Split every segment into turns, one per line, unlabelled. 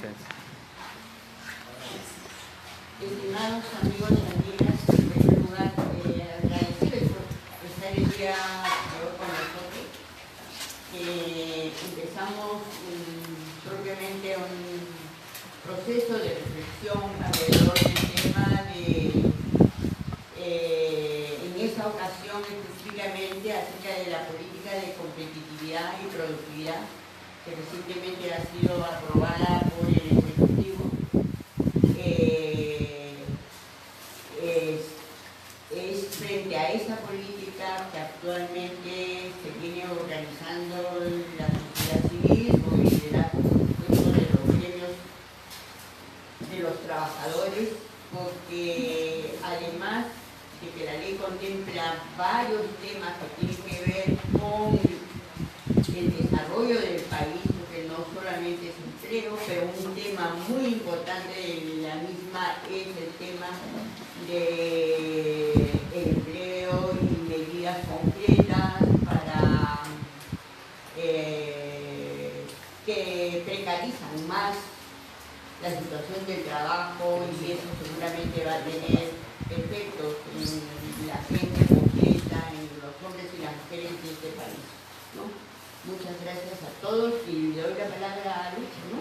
Gracias.
Estimados amigos y amigas, en primer lugar, agradecerles por estar el día de hoy con nosotros. Empezamos propiamente un proceso de reflexión alrededor del tema en esta ocasión específicamente acerca de la política de competitividad y productividad que recientemente ha sido aprobada por el Ejecutivo. Es frente a esa política que actualmente se viene organizando la sociedad civil con el liderazgo, por supuesto, de los gremios de los trabajadores, porque además de que la ley contempla varios temas que tienen que ver con el desarrollo del país, porque no solamente es empleo, pero un tema muy importante de la misma es el tema de empleo y medidas concretas para que precarizan más la situación del trabajo, y eso seguramente va a tener efectos en la gente concreta, en los hombres y las mujeres de este país, ¿no? Muchas gracias a todos y le doy la palabra a Lucha, ¿no?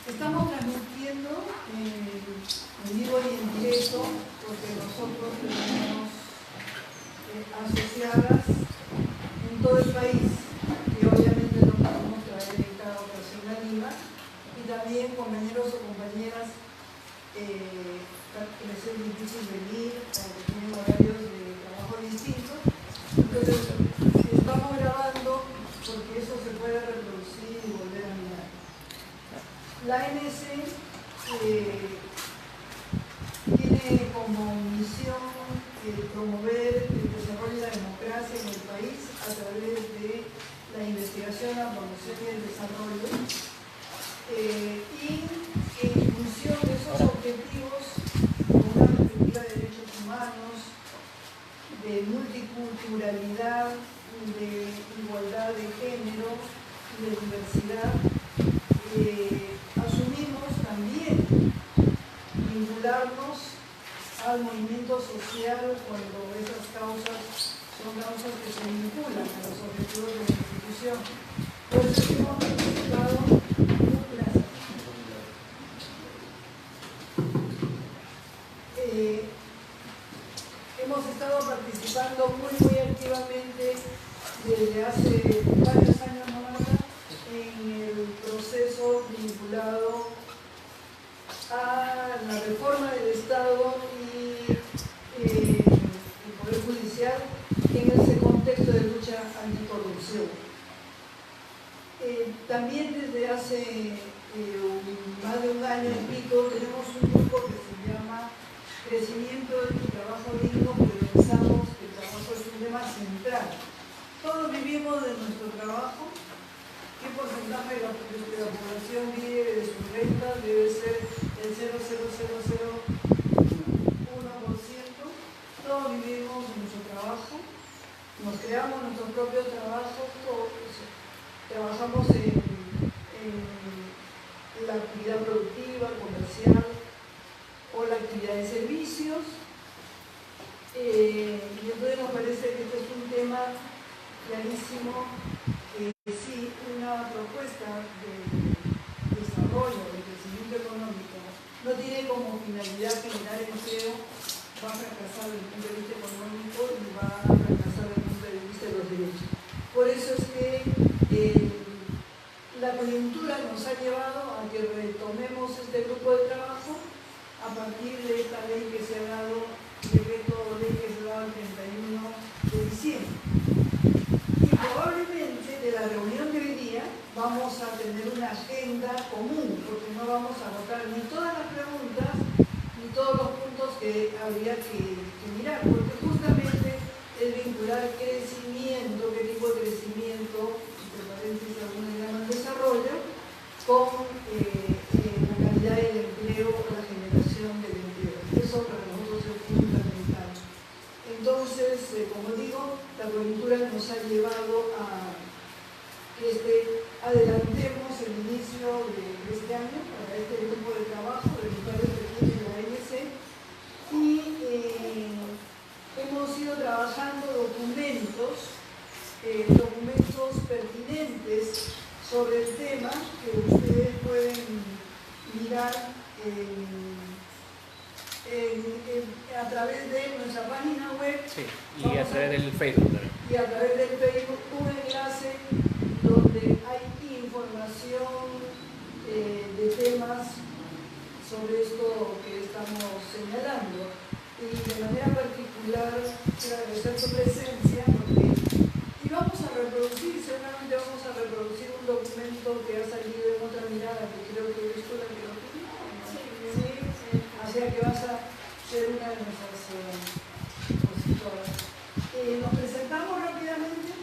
Estamos transmitiendo en vivo y en directo porque nosotros tenemos asociadas en todo el país, y obviamente no podemos traer en cada ocasión a Lima, y también compañeros o compañeras que les es difícil venir o que tienen horarios de trabajo distintos. Entonces, estamos grabando porque eso se puede reproducir y volver a mirar. La ANC tiene como misión promover el desarrollo de la democracia en el país a través de la investigación, la promoción y el desarrollo. Y en función de esos objetivos, con una perspectiva de derechos humanos, de multiculturalidad, de igualdad de género, de diversidad, asumimos también vincularnos al movimiento social cuando esas causas son causas que se vinculan a los objetivos de la institución. Por eso hemos participado. Hemos estado participando muy activamente desde hace varios años en el proceso vinculado a la reforma del Estado y el Poder Judicial en ese contexto de lucha anticorrupción. También desde hace más de un año y pico tenemos un grupo que se llama Crecimiento y Trabajo Digno, porque pensamos que el trabajo es un tema central. Todos vivimos de nuestro trabajo. ¿Qué porcentaje de la población vive de sus rentas? Debe ser el 0,0001%. Todos vivimos de nuestro trabajo, nos creamos nuestro propio trabajo, trabajamos en la actividad productiva, comercial o la actividad de servicios. Y entonces nos parece que este es un tema clarísimo, que sí, una propuesta de desarrollo, de crecimiento económico, no tiene como finalidad generar empleo, va a fracasar desde el punto de vista económico y va a fracasar desde el punto de vista de los derechos. Por eso es que la coyuntura nos ha llevado a que retomemos este grupo de trabajo a partir de esta ley que se ha dado, decreto ley que se ha dado el 31 de diciembre. Y probablemente de la reunión de hoy día vamos a tener una agenda común, porque no vamos a votar ni todas las preguntas ni todos los puntos que habría que mirar, porque justamente es vincular crecimiento, qué tipo de crecimiento, entre paréntesis algunos llaman desarrollo, con la calidad del empleo o la generación del empleo. Eso para nosotros es fundamental. Entonces, como digo, la coyuntura nos ha llevado a adelantemos el inicio de este año para este grupo de trabajo de los cuales tiene la ANC y hemos ido trabajando documentos pertinentes sobre el tema que ustedes pueden mirar a través de nuestra página web.
Sí, y a través del Facebook también.
Y a través del Facebook un enlace donde hay información de temas sobre esto que estamos señalando. Y de manera particular quiero agradecer su presencia porque seguramente vamos a reproducir un documento que ha salido en otra mirada que creo que es la que lo tiene. Sí. O sea que vas a ser una de nuestras expositoras. Nos presentamos rápidamente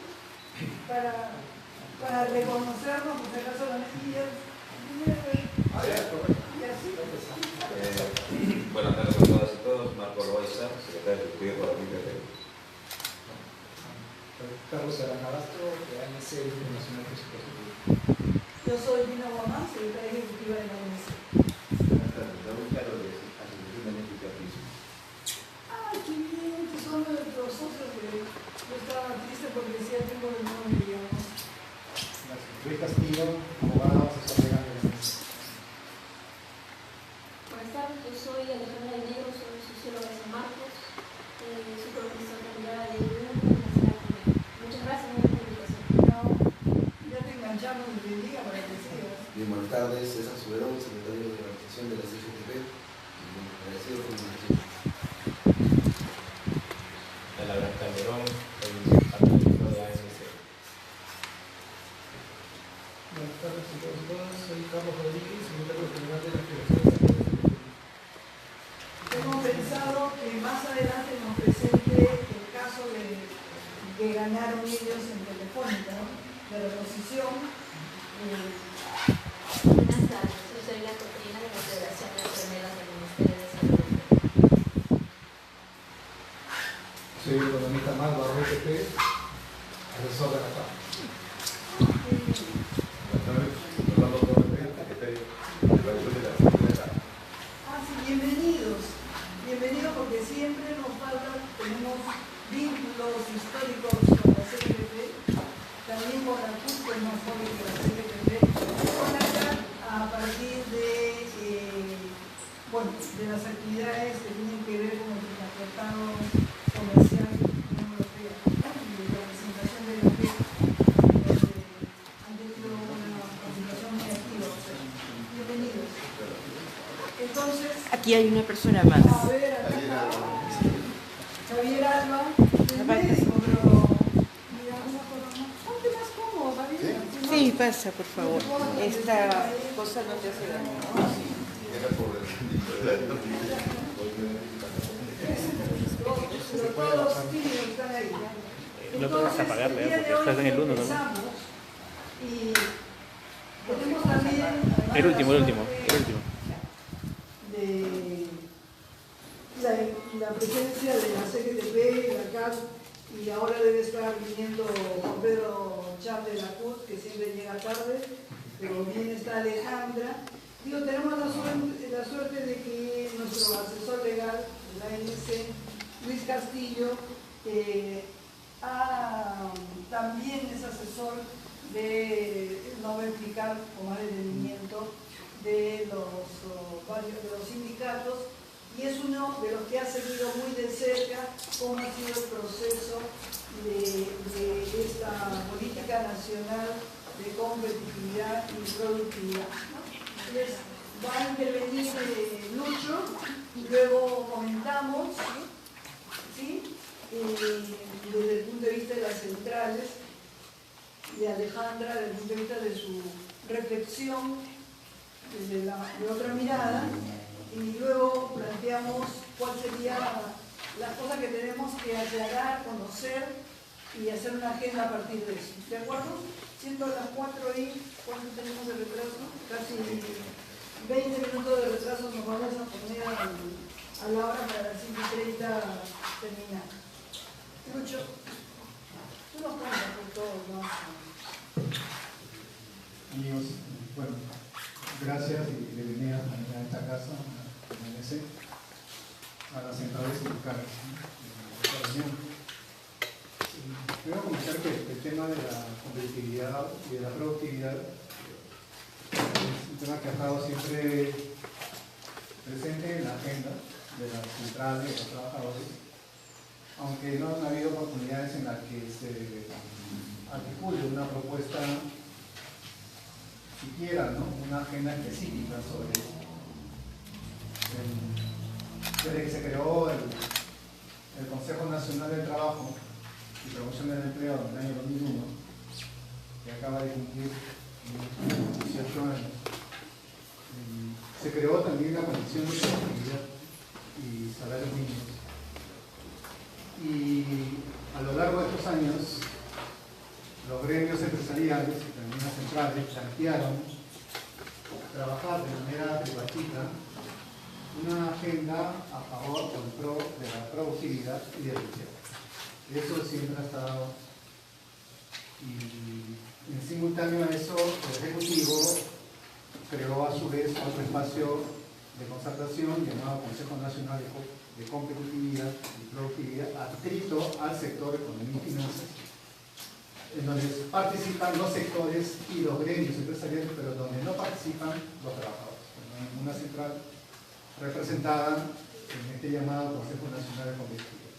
para reconocernos, por si acaso la mejilla.
Buenas tardes a todas y todos. Marco Loaiza, secretario de Estudios para la Biblioteca.
Carlos Aranabastro, de ANC Internacional Presupuestario.
Yo soy Dina Guamán, secretaria ejecutiva de la ANC.
Buenas tardes. Raúl Caro, de Asociación de México y Turismo.
¡Ay, qué bien! Que son nuestros socios que yo estaba triste porque decía tiempo de no digamos.
Luis Castillo, abogado, asesor legal de la ANC.
Buenas tardes, yo soy Alejandra de Negro, soy socióloga de San Marcos, soy profesora candidata de Educación Nacional también. Muchas gracias por la invitación.
Ya te enganchamos desde el día para que sigas.
Bien, buenas tardes, César Soberón, secretario de organización de la CGTP. Agradecido por la invitación.
Abraham Calderón, el administrador de ANC.
Buenas tardes a todos y todas, soy Carlos Rodríguez, secretario general de la Federación de Santiago de
Hemos pensado que más adelante nos presente el caso que ganaron ellos en Telefónica, ¿no? De reposición.
Buenas tardes, yo soy la coordinadora de la Federación de Enfermeras del Ministerio de Salud.
Soy el economista más Barro PP, asesor de la FAP.
Buenas tardes. Orlando Torres, secretario de Evaluación de la Biblioteca.
Sí, bienvenidos. Bienvenidos porque siempre nos falta, tenemos vínculos históricos con la CGTP, también con la CUT, que es más joven que la CGTP, con la CAT a partir de las actividades que tienen que ver con el tratado comercial de la Unión Europea y de la presentación de la FED, han tenido una participación muy activa. Bienvenidos. Entonces,
Aquí hay una persona más.
a ver, acá Javier Alba, el médico, pero mira, una cosa más. Ponte más cómodo, Javier.
Sí, pasa, por favor. Esta cosa no te hace daño.
Era por el
Todos los tíos están ahí.
No puedes apagarle, porque estás en el 1, ¿no?
Y tenemos también
El último.
La presencia de la CGTP, la CAT, y ahora debe estar viniendo Juan Pedro Chap de la CUT, que siempre llega tarde, pero bien está Alejandra. Tenemos la suerte de que nuestro asesor legal de la ANC, Luis Castillo, también es asesor no voy a explicar con más detenimiento, de los sindicatos, y es uno de los que ha seguido muy de cerca cómo ha sido el proceso de esta política nacional de competitividad y productividad. Entonces, va a intervenir Lucho y luego comentamos, ¿sí? Desde el punto de vista de las centrales, de Alejandra, desde el punto de vista de su reflexión, de otra mirada, y luego planteamos cuál sería las cosas que tenemos que aclarar, conocer y hacer una agenda a partir de eso. ¿De acuerdo? Siendo las 4 y ¿cuánto tenemos de retraso? Casi 20 minutos de retraso nos vamos a poner a la hora para las 5:30 terminar. Lucho, tú nos cuentas por todo, ¿no?
Gracias y bienvenidas a esta casa, a la MC, a las centrales sindicales de esta reunión. Quiero comentar que el tema de la competitividad y de la productividad es un tema que ha estado siempre presente en la agenda de las centrales, de los trabajadores, aunque no han habido oportunidades en las que se articule una propuesta siquiera, ¿no? Una agenda específica sobre eso. Desde que se creó el Consejo Nacional del Trabajo y Promoción del Empleo en el año 2001, que acaba de cumplir 18 años, se creó también la Comisión de Productividad y Salarios Mínimos. Y a lo largo de estos años, los gremios empresariales y también las centrales plantearon trabajar de manera tripartita una agenda a favor o en pro de la productividad y del empleo. Eso siempre ha estado. Y en simultáneo a eso, el Ejecutivo creó a su vez otro espacio de concertación llamado Consejo Nacional de Competitividad y Productividad, adscrito al sector Economía y Finanzas, en donde participan los sectores y los gremios empresariales, pero donde no participan los trabajadores. Una central representada en este llamado Consejo Nacional de Competitividad.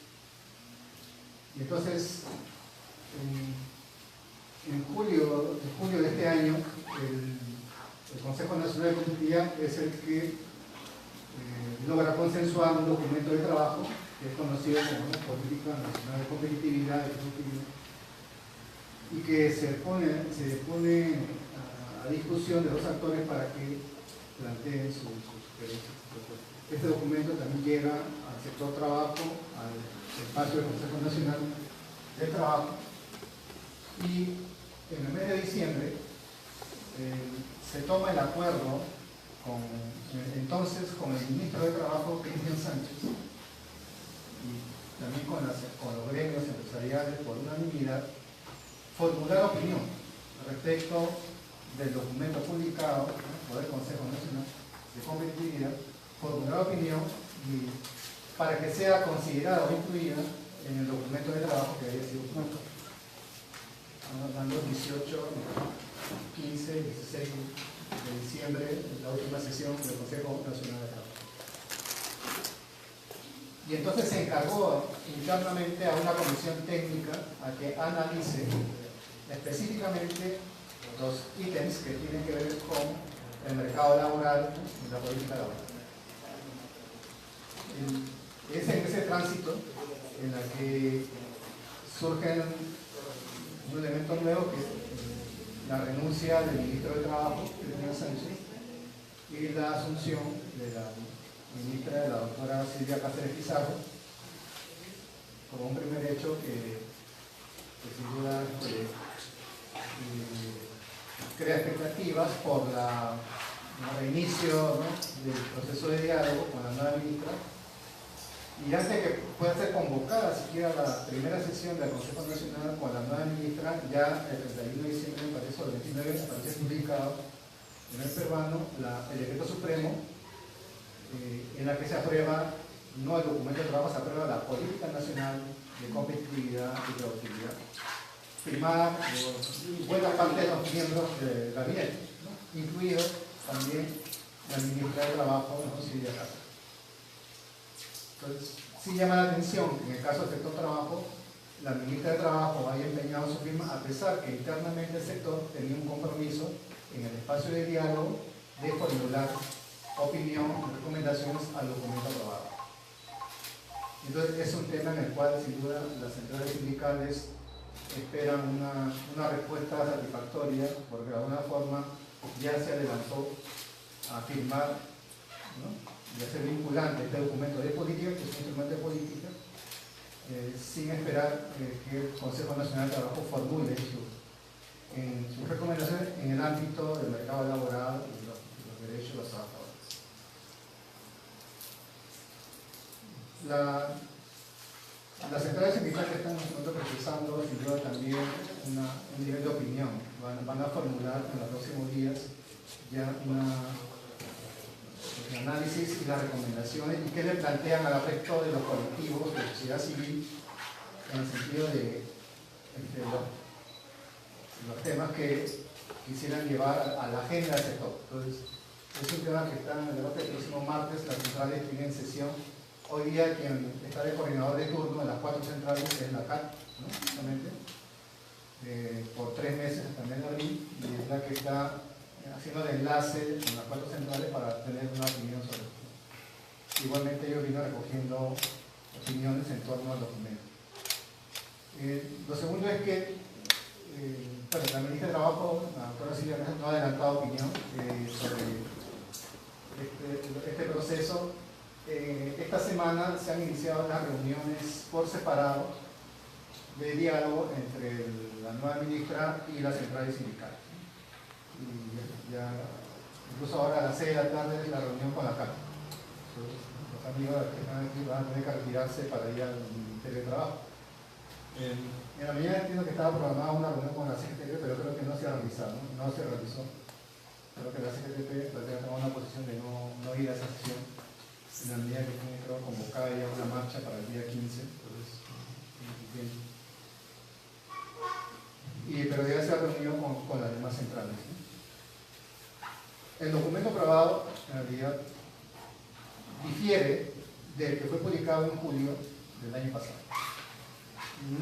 Y entonces, en julio de este año, el Consejo Nacional de Competitividad es el que logra consensuar un documento de trabajo que es conocido como Política Nacional de Competitividad y Productividad, y que se pone a discusión de los actores para que planteen sus sugerencias. Este documento también llega al sector trabajo, al espacio del Consejo Nacional del Trabajo, y en el mes de diciembre se toma el acuerdo entonces con el ministro de Trabajo, Cristian Sánchez, y también con los gremios empresariales por unanimidad, formular opinión respecto del documento publicado por el Consejo Nacional de Competitividad, formular opinión para que sea considerada o incluida en el documento de trabajo que haya sido publicado. Estamos hablando 18, 15, 16 de diciembre, la última sesión del Consejo Nacional de Trabajo. Y entonces se encargó internamente a una comisión técnica a que analice específicamente los ítems que tienen que ver con el mercado laboral y la política laboral. Es en ese tránsito en la que surge un elemento nuevo, que es la renuncia del ministro de Trabajo, Cristian Sánchez, y la asunción de la ministra, de la doctora Silvia Cáceres Pizarro, como un primer hecho que sin duda crea expectativas por el reinicio, ¿no?, del proceso de diálogo con la nueva ministra, y antes que pueda ser convocada siquiera la primera sesión del Consejo Nacional con la nueva ministra, ya el 31 de diciembre, me parece, o el 29, aparece publicado en el peruano el decreto supremo, en la que se aprueba, no el documento de trabajo, se aprueba la Política Nacional de Competitividad y Productividad, firmada por buena parte de los miembros del gabinete, ¿no?, incluido también la ministra de Trabajo, ¿no?, Silvia Cáceres. Entonces, sí llama la atención que en el caso del sector trabajo, la ministra de Trabajo haya empeñado su firma, a pesar que internamente el sector tenía un compromiso en el espacio de diálogo de formular opinión, recomendaciones al documento aprobado. Entonces, es un tema en el cual, sin duda, las centrales sindicales esperan una respuesta satisfactoria, porque de alguna forma ya se adelantó a firmar, ¿no?, y hacer vinculante este documento de política, que es un instrumento de política, sin esperar que el Consejo Nacional de Trabajo formule sus recomendaciones en el ámbito del mercado laboral y los derechos de los trabajadores. Las centrales sindicales están procesando, sin duda, también un nivel de opinión. Van a formular en los próximos días ya el análisis y las recomendaciones y qué le plantean al resto de los colectivos de sociedad civil en el sentido de los temas que quisieran llevar a la agenda del sector. Entonces, es un tema que está en el debate del próximo martes. Las centrales tienen sesión. Hoy día quien está de coordinador de turno de las 4 centrales es la CAT, ¿no? Justamente, por 3 meses hasta el mes de abril, y es la que está haciendo el enlace con las 4 centrales para tener una opinión sobre esto. Igualmente ellos vienen recogiendo opiniones en torno al documento. Lo segundo es que bueno, la ministra de Trabajo, la doctora Silvia Mesa, no ha adelantado opinión sobre este proceso. Esta semana se han iniciado las reuniones por separado de diálogo entre la nueva ministra y las centrales sindicales. Y ya, incluso ahora a las 6 de la tarde es la reunión con la CAT. Los amigos que están aquí van a tener que retirarse para ir al Ministerio de Trabajo. En la mañana entiendo que estaba programada una reunión con la CGTP, pero creo que no se ha realizado, no se realizó. Creo que la CGTP ha tomado una posición de no ir a esa sesión, en la medida que tiene, creo, convocada ya una marcha para el día 15. Entonces, pero ya se ha reunido con las demás centrales, ¿no? El documento aprobado, en realidad, difiere del que fue publicado en julio del año pasado.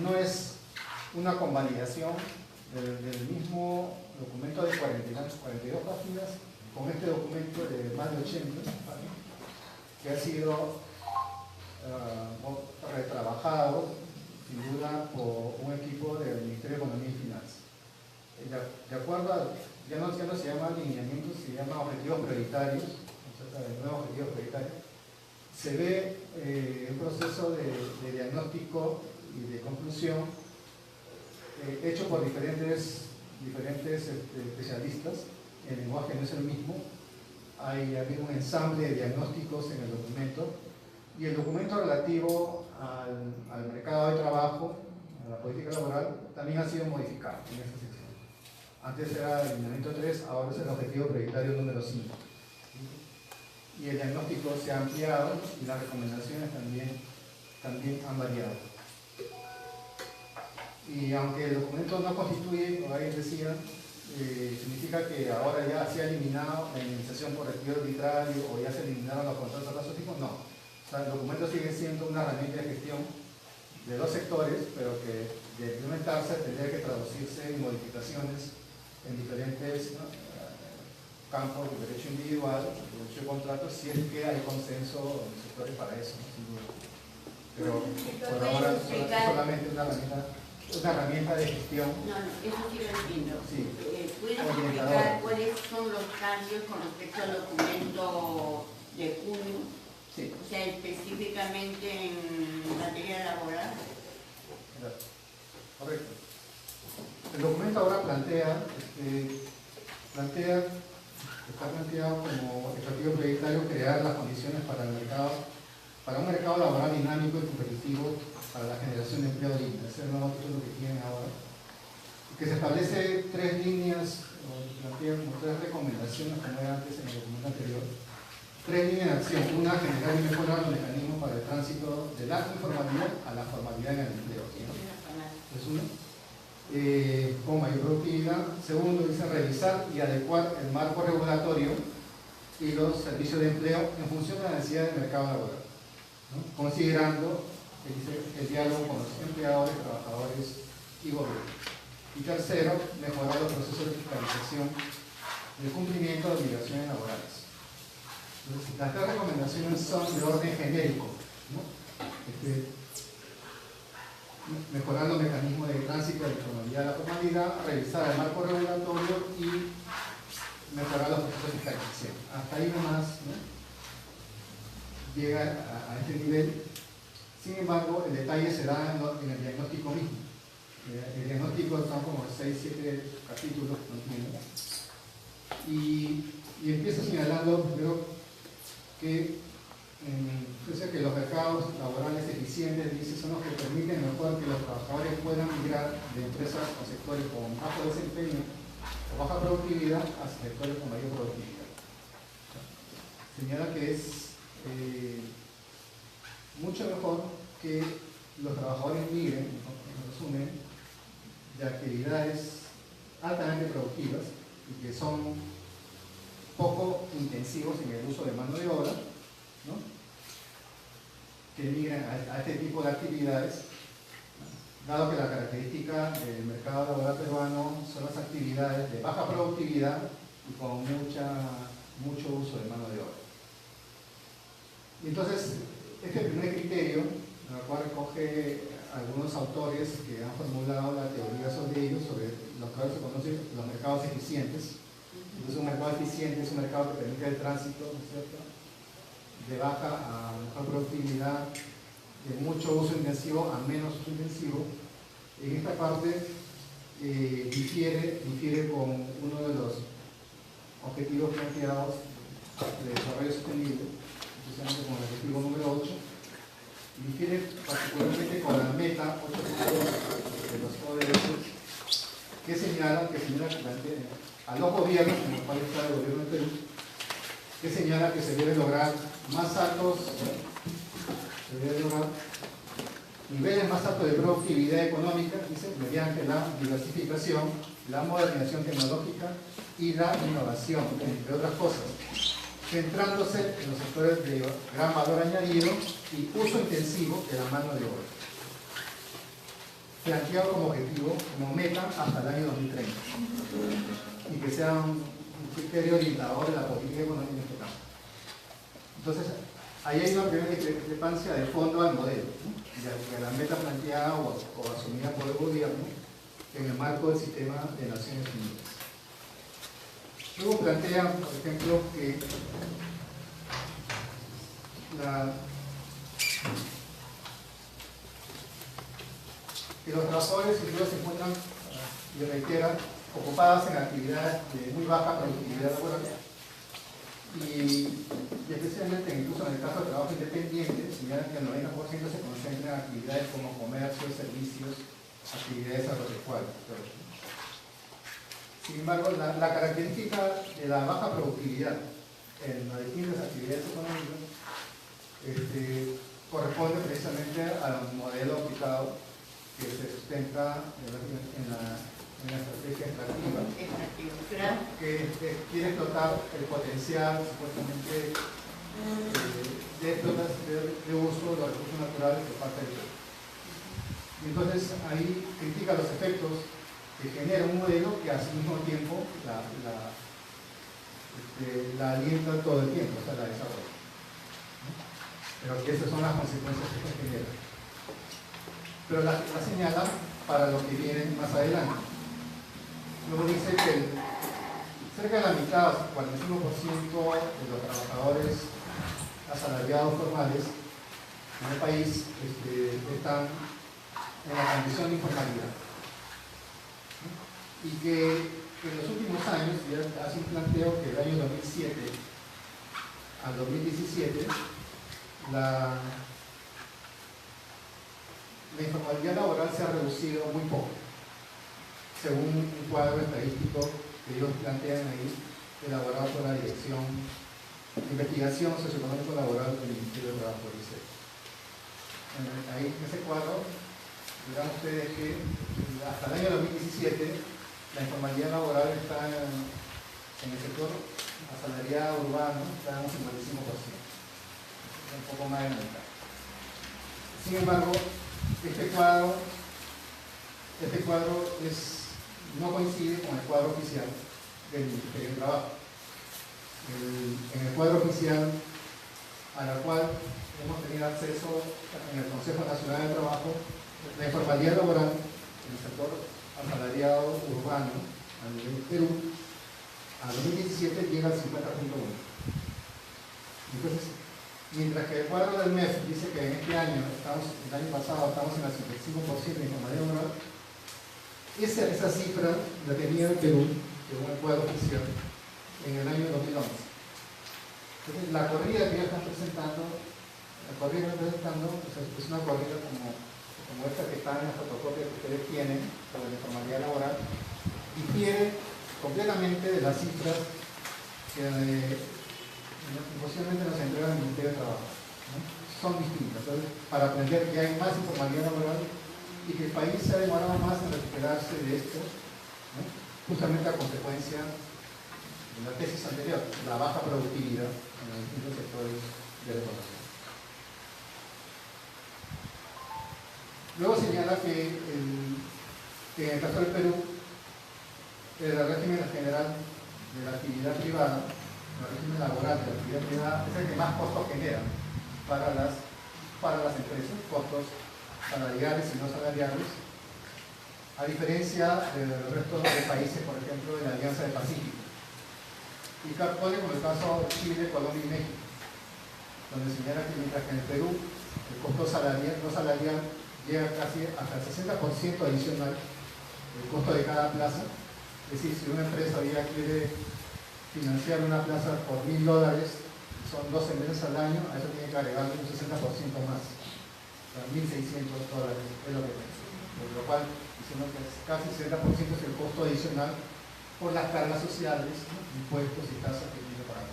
No es una convalidación del mismo documento de 42 páginas con este documento de más de 80 páginas que ha sido retrabajado sin duda por un equipo del Ministerio de Economía y Finanzas. De acuerdo a, ya no se llama alineamientos, se llama objetivos prioritarios, nuevos objetivos prioritarios. Se ve un proceso de diagnóstico y de conclusión hecho por diferentes especialistas. El lenguaje no es el mismo. Hay un ensamble de diagnósticos en el documento, y el documento relativo al mercado de trabajo, a la política laboral, también ha sido modificado en esta sección. Antes era el lineamiento 3, ahora es el objetivo prioritario número 5. Y el diagnóstico se ha ampliado y las recomendaciones también han variado. Y aunque el documento no constituye, como alguien decía, significa que ahora ya se ha eliminado la indemnización por retiro arbitrario o ya se eliminaron los contratos a plazo fijo, no. O sea, el documento sigue siendo una herramienta de gestión de dos sectores, pero que de implementarse tendría que traducirse en modificaciones en diferentes campos de derecho individual, de derecho de contratos, si es que hay consenso en los sectores para eso, ¿no? Sin duda. Pero por ahora es solamente una herramienta de gestión.
No, eso sí lo entiendo.
Sí.
¿Puedes explicar cuáles son los cambios con respecto al documento de junio?
Sí.
O sea, específicamente en materia laboral.
Correcto. El documento ahora está planteado como objetivo prioritario crear las condiciones para un mercado laboral dinámico y competitivo para la generación de empleo digno. Ese es el nuevo título que tienen ahora. Que se establece 3 líneas, o plantea como 3 recomendaciones, como era antes en el documento anterior. 3 líneas de acción. Una, generar y mejorar los mecanismos para el tránsito de la informalidad a la formalidad en el empleo, ¿no? Es uno. Con mayor productividad. Segundo, dice revisar y adecuar el marco regulatorio y los servicios de empleo en función de la necesidad del mercado laboral, ¿no? Considerando el diálogo con los empleadores, trabajadores y gobierno. Y tercero, mejorar los procesos de fiscalización del cumplimiento de obligaciones laborales. Entonces, las 3 recomendaciones son de orden genérico, ¿no? Mejorar los mecanismos de tránsito de la informalidad a la formalidad, revisar el marco regulatorio y mejorar los procesos de fiscalización. Hasta ahí nomás, ¿no? Llega a este nivel. Sin embargo, el detalle se da en el diagnóstico mismo. El diagnóstico son como 6-7 capítulos, ¿no? Y empieza señalando primero que los mercados laborales eficientes, dice, son los que permiten mejor que los trabajadores puedan migrar de empresas o sectores con bajo desempeño o baja productividad a sectores con mayor productividad. Señala que es mucho mejor que los trabajadores migren, en resumen, de actividades altamente productivas y que son poco intensivos en el uso de mano de obra, ¿no? Que migren a este tipo de actividades, dado que la característica del mercado laboral peruano son las actividades de baja productividad y con mucho uso de mano de obra. Y entonces, este primer criterio, en el cual recoge algunos autores que han formulado la teoría sobre ello, sobre lo que ahora se conoce los mercados eficientes. Entonces, un mercado eficiente es un mercado que permite el tránsito, ¿no es cierto?, de baja a mejor productividad, de mucho uso intensivo a menos uso intensivo. En esta parte difiere con uno de los objetivos planteados de desarrollo sostenible, especialmente con el objetivo número 8, y difiere particularmente con la meta 8.2 de los ODS, que señala que a los gobiernos, en los cuales está el gobierno de Perú, que señala que se debe lograr niveles más altos de productividad económica, dice, mediante la diversificación, la modernización tecnológica y la innovación, entre otras cosas, centrándose en los sectores de gran valor añadido y uso intensivo de la mano de obra, planteado como objetivo, como meta hasta el año 2030, y que sea un criterio orientador de la política económica en este campo. Entonces, ahí hay una primera discrepancia de fondo al modelo, ¿no?, de la meta planteada o asumida por el gobierno en el marco del sistema de Naciones Unidas. Luego plantea, por ejemplo, que los trabajadores sin duda se encuentran, y reitera, ocupadas en actividades de muy baja productividad laboral y especialmente incluso en el caso de trabajo independiente señalan que el 90% se concentra en actividades como comercio, servicios, actividades agropecuarias. Sin embargo, la característica de la baja productividad en las distintas actividades económicas corresponde precisamente al modelo aplicado que se sustenta en la estrategia extractiva, que quiere explotar el potencial supuestamente de uso de los recursos naturales por parte del Perú. Y entonces ahí critica los efectos que genera un modelo que al mismo tiempo la alienta todo el tiempo, o sea, la desarrolla, ¿no? Pero que esas son las consecuencias que se generan. Pero la señala para lo que viene más adelante. Luego dice que cerca de la mitad, 41% de los trabajadores asalariados formales en el país están en la condición de informalidad. Y que en los últimos años, ya hace un planteo que del año 2007 al 2017, la informalidad laboral se ha reducido muy poco, según un cuadro estadístico que ellos plantean ahí, elaborado por la Dirección de Investigación Socioeconómico Laboral del Ministerio de Trabajo, dice. Ahí en ese cuadro, dirán ustedes que hasta el año 2017 la informalidad laboral está en el sector asalariado urbano, está en un 55%, un poco más de la mitad. Sin embargo, este cuadro no coincide con el cuadro oficial del Ministerio de Trabajo. En el cuadro oficial, al cual hemos tenido acceso en el Consejo Nacional de Trabajo, la informalidad laboral en el sector asalariado urbano a nivel Perú, a 2017 llega al 50.1. Entonces, mientras que el cuadro del MEF dice que en este año, el año pasado, estamos en el 55% de informalidad laboral, esa cifra la tenía el Perú, según el cuadro oficial, en el año 2011. Entonces, la corrida que ellos están presentando, es una corrida como esta que está en la fotocopia que ustedes tienen sobre la informalidad laboral, difiere completamente de las cifras que posiblemente nos entrega el Ministerio de Trabajo, ¿no? Son distintas. Entonces, para aprender que hay más informalidad laboral y que el país se ha demorado más en recuperarse de esto, ¿no? Justamente a consecuencia de la tesis anterior, la baja productividad en los distintos sectores de la economía. Luego señala que en el caso del Perú, el régimen general de la actividad privada, el régimen laboral de la actividad privada, es el que más costos genera para las empresas, costos salariales y no salariales, a diferencia del resto de países, por ejemplo, de la Alianza del Pacífico. Y pone como el caso Chile, Colombia y México, donde señala que mientras que en el Perú el costo salarial, no salarial, llega casi hasta el 60% adicional del costo de cada plaza. Es decir, si una empresa hoy día quiere financiar una plaza por $1.000, son 12 meses al año, a eso tiene que agregarle un 60% más, o sea, $1.600 es lo que es. Por lo cual, diciendo que casi el 60% es el costo adicional por las cargas sociales, ¿no? Impuestos y tasas que tiene que pagar.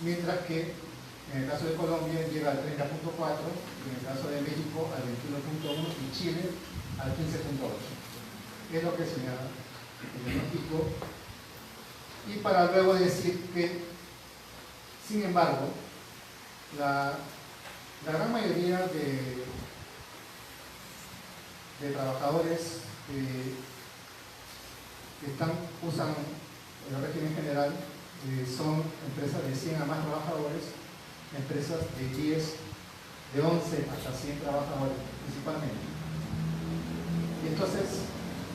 Mientras que en el caso de Colombia llega al 30.4, en el caso de México al 21.1 y Chile al 15.8. Es lo que señala el diagnóstico. Y para luego decir que, sin embargo, la gran mayoría de trabajadores que usan el régimen general son empresas de 100 a más trabajadores, empresas de 10, de 11 hasta 100 trabajadores principalmente. Y entonces,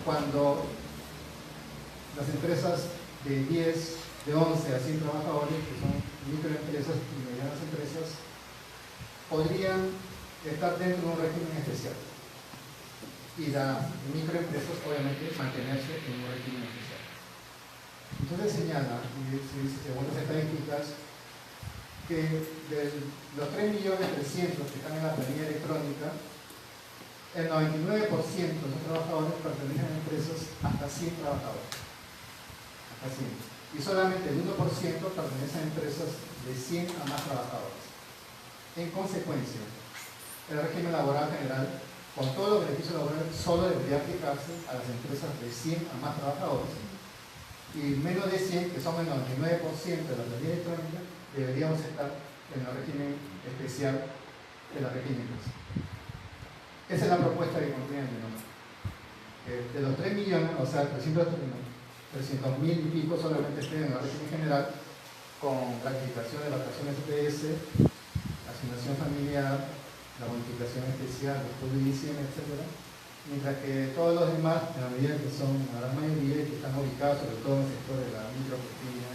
cuando las empresas de 10, de 11 a 100 trabajadores, que son microempresas y medianas empresas, podrían estar dentro de un régimen especial. Y las microempresas, obviamente, mantenerse en un régimen especial. Entonces señala, según las estadísticas, que de los 3.300.000 que están en la planilla electrónica, el 99% de los trabajadores pertenecen a empresas hasta 100 trabajadores. Hasta 100. Y solamente el 1% pertenece a empresas de 100 a más trabajadores. En consecuencia, el régimen laboral general, con todos los beneficios laborales, solo debería aplicarse a las empresas de 100 a más trabajadores. Y menos de 100, que son el 99% de la planilla electrónica, deberíamos estar en el régimen especial de la pequeña empresa. Esa es la propuesta que contiene el menor. De los 3 millones, o sea, 300.000 y pico solamente estén en el régimen general, con gratificación de vacaciones EPS, asignación familiar, la bonificación especial, los estudios de diciembre, etc. Mientras que todos los demás, en la medida que son la gran mayoría, que están ubicados sobre todo en el sector de la micro, pequeña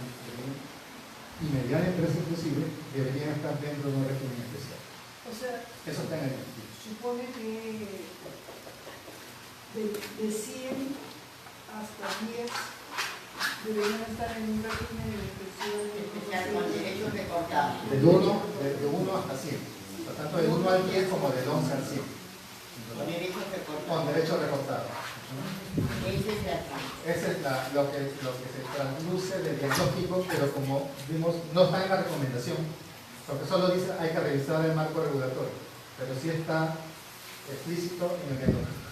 y mediana empresa inclusive, deberían estar dentro de un régimen especial.
O sea,
eso está en el artículo.
Supone que de 100 hasta 10 deberían estar en un régimen
especial con derechos recortados.
De 1 hasta 100. Por tanto, del 1 al 10 como del 11 al 100.
Con derechos recortados.
Con derechos recortados. Ese es lo que se traduce del diagnóstico, pero como vimos, no está en la recomendación, porque solo dice hay que revisar el marco regulatorio, pero sí está explícito en el diagnóstico.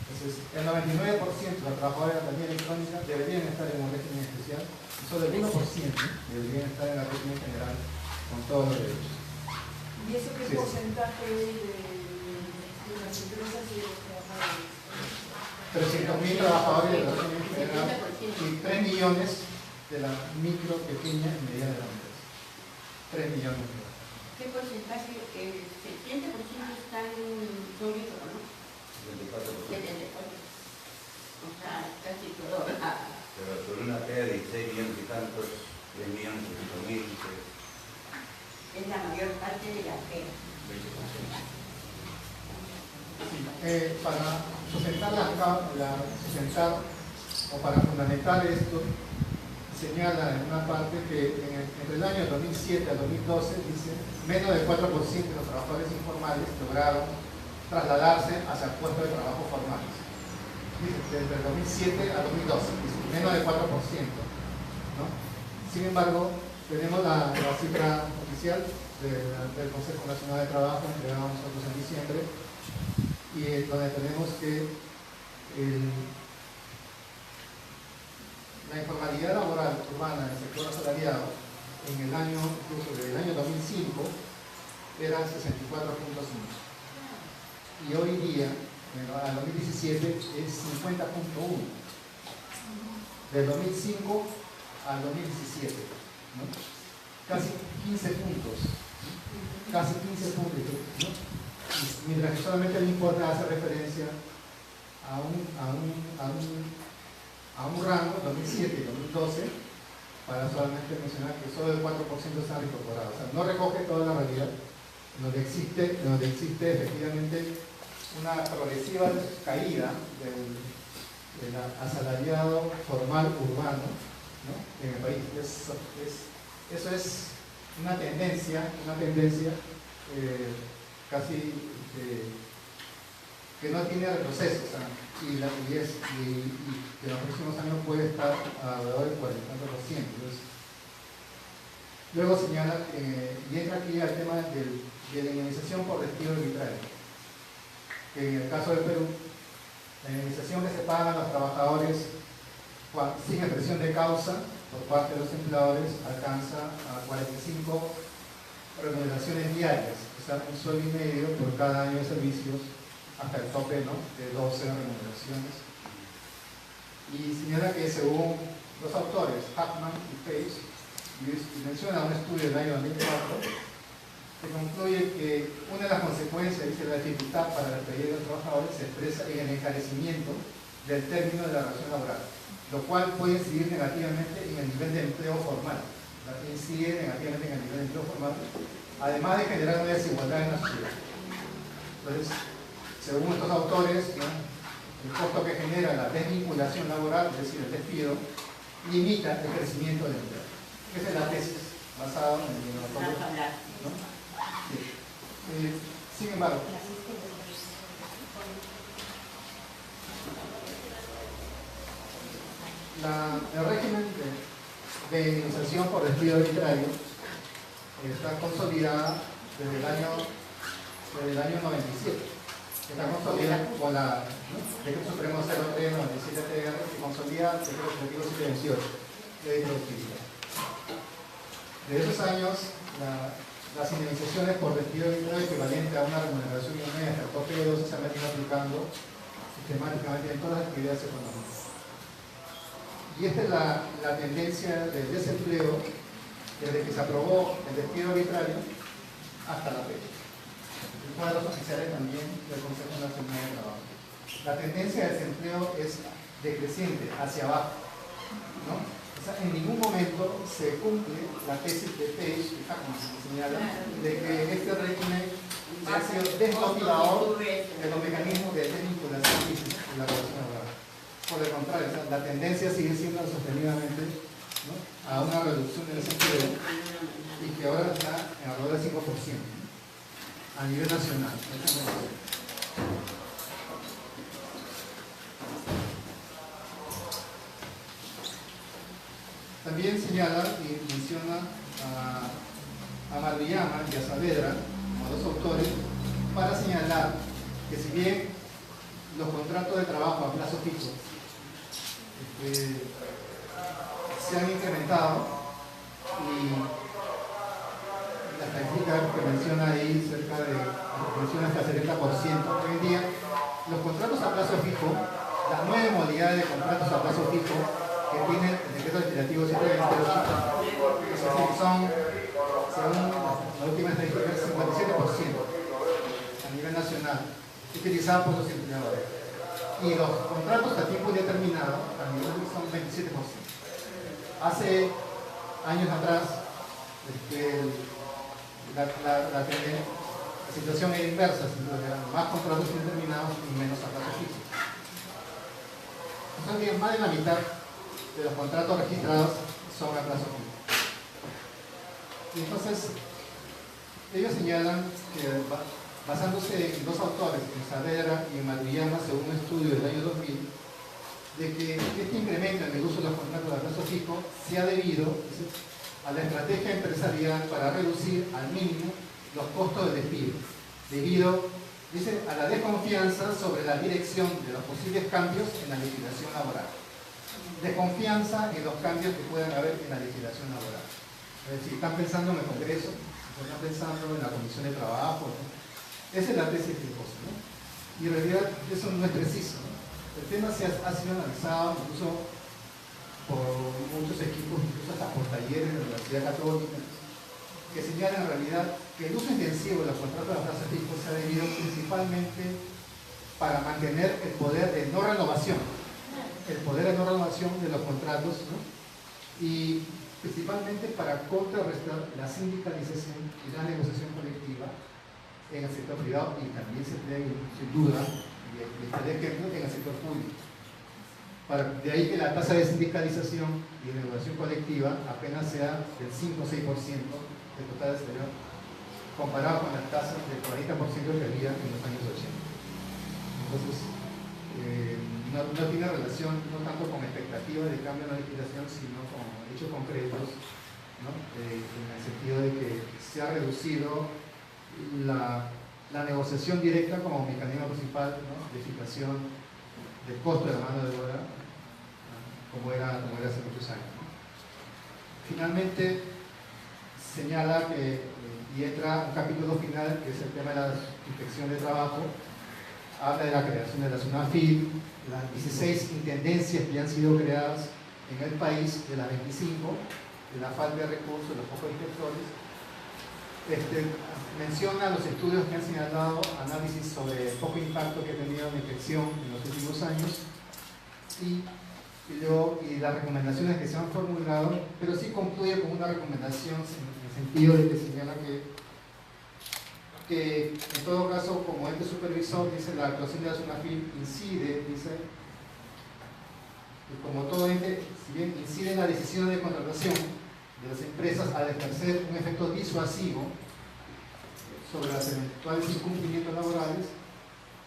Entonces, el 99% de los trabajadores de la planilla electrónica deberían estar en un régimen especial, y solo el 1% deberían estar en el régimen general con todos los derechos.
¿Y eso qué porcentaje de las empresas y de los trabajadores?
300.000 trabajadores de la régimen general y 3 millones de la micro, pequeña y mediana de la empresa. 3 millones.
¿Qué porcentaje? El 70% están sólidos, ¿no? 74%. O sea, casi todo.
Pero sobre una PEA de 16 millones y tantos, 3 millones y 5.000.
Es la mayor parte de la PEA.
Para sustentar o para fundamentar esto, señala en una parte que entre el año 2007 al 2012, dice, menos del 4% de los trabajadores informales lograron trasladarse hacia puestos de trabajo formales. desde el 2007 a 2012, menos del 4%, ¿no? Sin embargo, tenemos la cifra oficial del Consejo Nacional de Trabajo entregada nosotros en diciembre, y donde tenemos que la informalidad laboral urbana en el sector asalariado en el año, incluso desde el año 2005, era 64.5, y hoy día, al 2017, es 50.1, del 2005 al 2017, ¿no? Casi 15 puntos, ¿no? Mientras que solamente el informe hace referencia a un rango, 2007 y 2012, para solamente mencionar que solo el 4% están incorporados. O sea, no recoge toda la realidad, donde existe efectivamente una progresiva caída del asalariado formal urbano, ¿no?, en el país. Eso es una tendencia casi que no tiene retroceso, o sea, y que en los próximos años puede estar alrededor del 40%. Entonces, luego señala, y entra aquí al tema de la indemnización por despido arbitrario, que en el caso del Perú, la indemnización que se paga a los trabajadores sin expresión de causa por parte de los empleadores alcanza a 45 remuneraciones diarias, o sea, $1,5 por cada año de servicios, hasta el tope, ¿no?, de 12 remuneraciones. Y señala que según los autores, Hackman y Page, y menciona un estudio del año 2004, se concluye que una de las consecuencias, dice, la dificultad para la despedida de los trabajadores se expresa en el encarecimiento del término de la relación laboral, lo cual puede incidir negativamente en el nivel de empleo formal, además de generar una desigualdad en la sociedad. Entonces, según estos autores, ¿no?, el costo que genera la desvinculación laboral, es decir, el despido, limita el crecimiento del empleo. Esa es la tesis basada en el laboratorio, ¿no? Sí. Sin embargo, el régimen de indemnización por despido arbitrario está consolidada desde el año 97. Está consolidada con la Decreto Supremo 03/97 que consolida el Decreto Ejecutivo 728 de productividad. De esos años, las indemnizaciones por despido arbitrario equivalente a una remuneración media hasta el tope de 12 se han venido aplicando sistemáticamente en todas las actividades económicas. Y esta es la tendencia del desempleo desde que se aprobó el despido arbitrario hasta la fecha. Cuadros oficiales también del Consejo Nacional de Trabajo. La tendencia del desempleo es decreciente, hacia abajo, ¿no? O sea, en ningún momento se cumple la tesis de Page, como se señala, de que este régimen ha sido desmotivador de los mecanismos de desvinculación y la relación laboral. Por el contrario, o sea, la tendencia sigue siendo sostenidamente, ¿no?, a una reducción del desempleo, y que ahora está en alrededor del 5%. A nivel nacional. También señala y menciona a Maruyama y a Saavedra como dos autores para señalar que si bien los contratos de trabajo a plazo fijo se han incrementado, y la estadística que menciona ahí menciona hasta el 70%. Hoy en día, los contratos a plazo fijo, las 9 modalidades de contratos a plazo fijo que tiene el decreto legislativo 728, son, según la última estadística, el 57% a nivel nacional, utilizados por los empleadores. Y los contratos a tiempo indeterminado a nivel son 27%. Hace años atrás, la situación era inversa, eran más contratos indeterminados y menos a plazo fijo. Entonces, más de la mitad de los contratos registrados son a plazo fijo. Y entonces, ellos señalan que, basándose en dos autores, en Saavedra y en Maruyama, según un estudio del año 2000, de que este incremento en el uso de los contratos a plazo fijo se ha debido a la estrategia empresarial para reducir al mínimo los costos de despido, debido, dice, a la desconfianza sobre la dirección de los posibles cambios en la legislación laboral. Desconfianza en los cambios que puedan haber en la legislación laboral. Es decir, están pensando en el Congreso, están pensando en la Comisión de Trabajo, ¿no? Esa es la tesis de cosas, ¿no? Y en realidad eso no es preciso, ¿no? El tema ha sido analizado incluso por muchos equipos, incluso hasta por talleres de la Universidad Católica, que señalan en realidad que el uso intensivo de los contratos de plazo fijo se ha debido principalmente para mantener el poder de no renovación, de los contratos, ¿no? Y principalmente para contrarrestar la sindicalización y la negociación colectiva en el sector privado y también se tiene sin duda y ejemplo en el sector público. De ahí que la tasa de sindicalización y de negociación colectiva apenas sea del 5 o 6% del total de salario, comparado con las tasas del 40% que había en los años 80. Entonces, no tiene relación no tanto con expectativas de cambio en la legislación, sino con hechos concretos, ¿no? En el sentido de que se ha reducido la negociación directa como mecanismo principal, ¿no? De fijación del costo de la mano de obra, ¿no? como era hace muchos años, ¿no? Finalmente señala que y entra un capítulo final que es el tema de la inspección de trabajo. Habla de la creación de la SUNAFIL, las 16 intendencias que han sido creadas en el país, de las 25, de la falta de recursos, de los pocos inspectores. Menciona los estudios que han señalado análisis sobre el poco impacto que ha tenido la inspección en los últimos años y las recomendaciones que se han formulado, pero sí concluye con una recomendación en el sentido de que señala que en todo caso, como ente supervisor, dice, la actuación de la SUNAFIL incide, dice, que como todo ente, si bien incide en la decisión de contratación de las empresas al ejercer un efecto disuasivo sobre los eventuales incumplimientos laborales,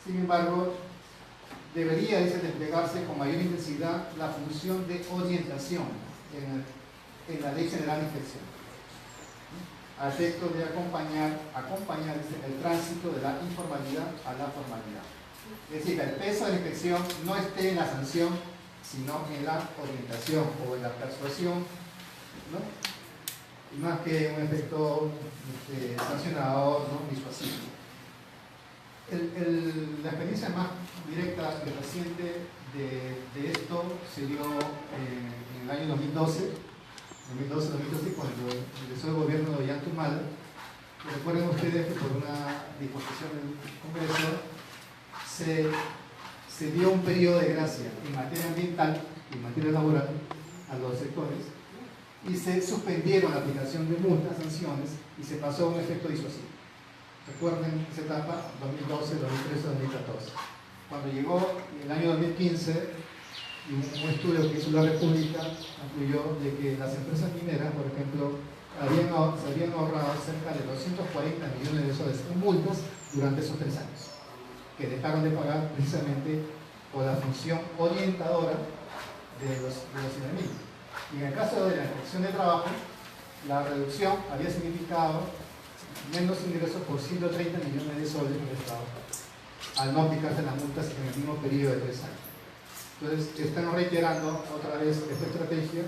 sin embargo, debería, dice, desplegarse con mayor intensidad la función de orientación en la Ley General de Inspección, a efecto de acompañar el tránsito de la informalidad a la formalidad. Es decir, que el peso de la inspección no esté en la sanción, sino en la orientación o en la persuasión, ¿no? Y más que un efecto sancionador, ¿no? Disuasivo. La experiencia más directa y reciente de esto se dio en el año 2012, cuando ingresó el gobierno de Ollantumala. Recuerden ustedes que por una disposición del Congreso se dio un periodo de gracia en materia ambiental y en materia laboral a los sectores y se suspendieron la aplicación de multas, sanciones y se pasó a un efecto disuasivo. Recuerden esa etapa 2012, 2013, 2014. Cuando llegó el año 2015, y un estudio que hizo la República concluyó de que las empresas mineras, por ejemplo, se habían ahorrado cerca de 240 millones de soles en multas durante esos 3 años, que dejaron de pagar precisamente por la función orientadora de los enemigos. Y en el caso de la inspección de trabajo, la reducción había significado menos ingresos por 130 millones de soles en el Estado, al no aplicarse las multas en el mismo periodo de 3 años. Entonces, están reiterando otra vez esta estrategia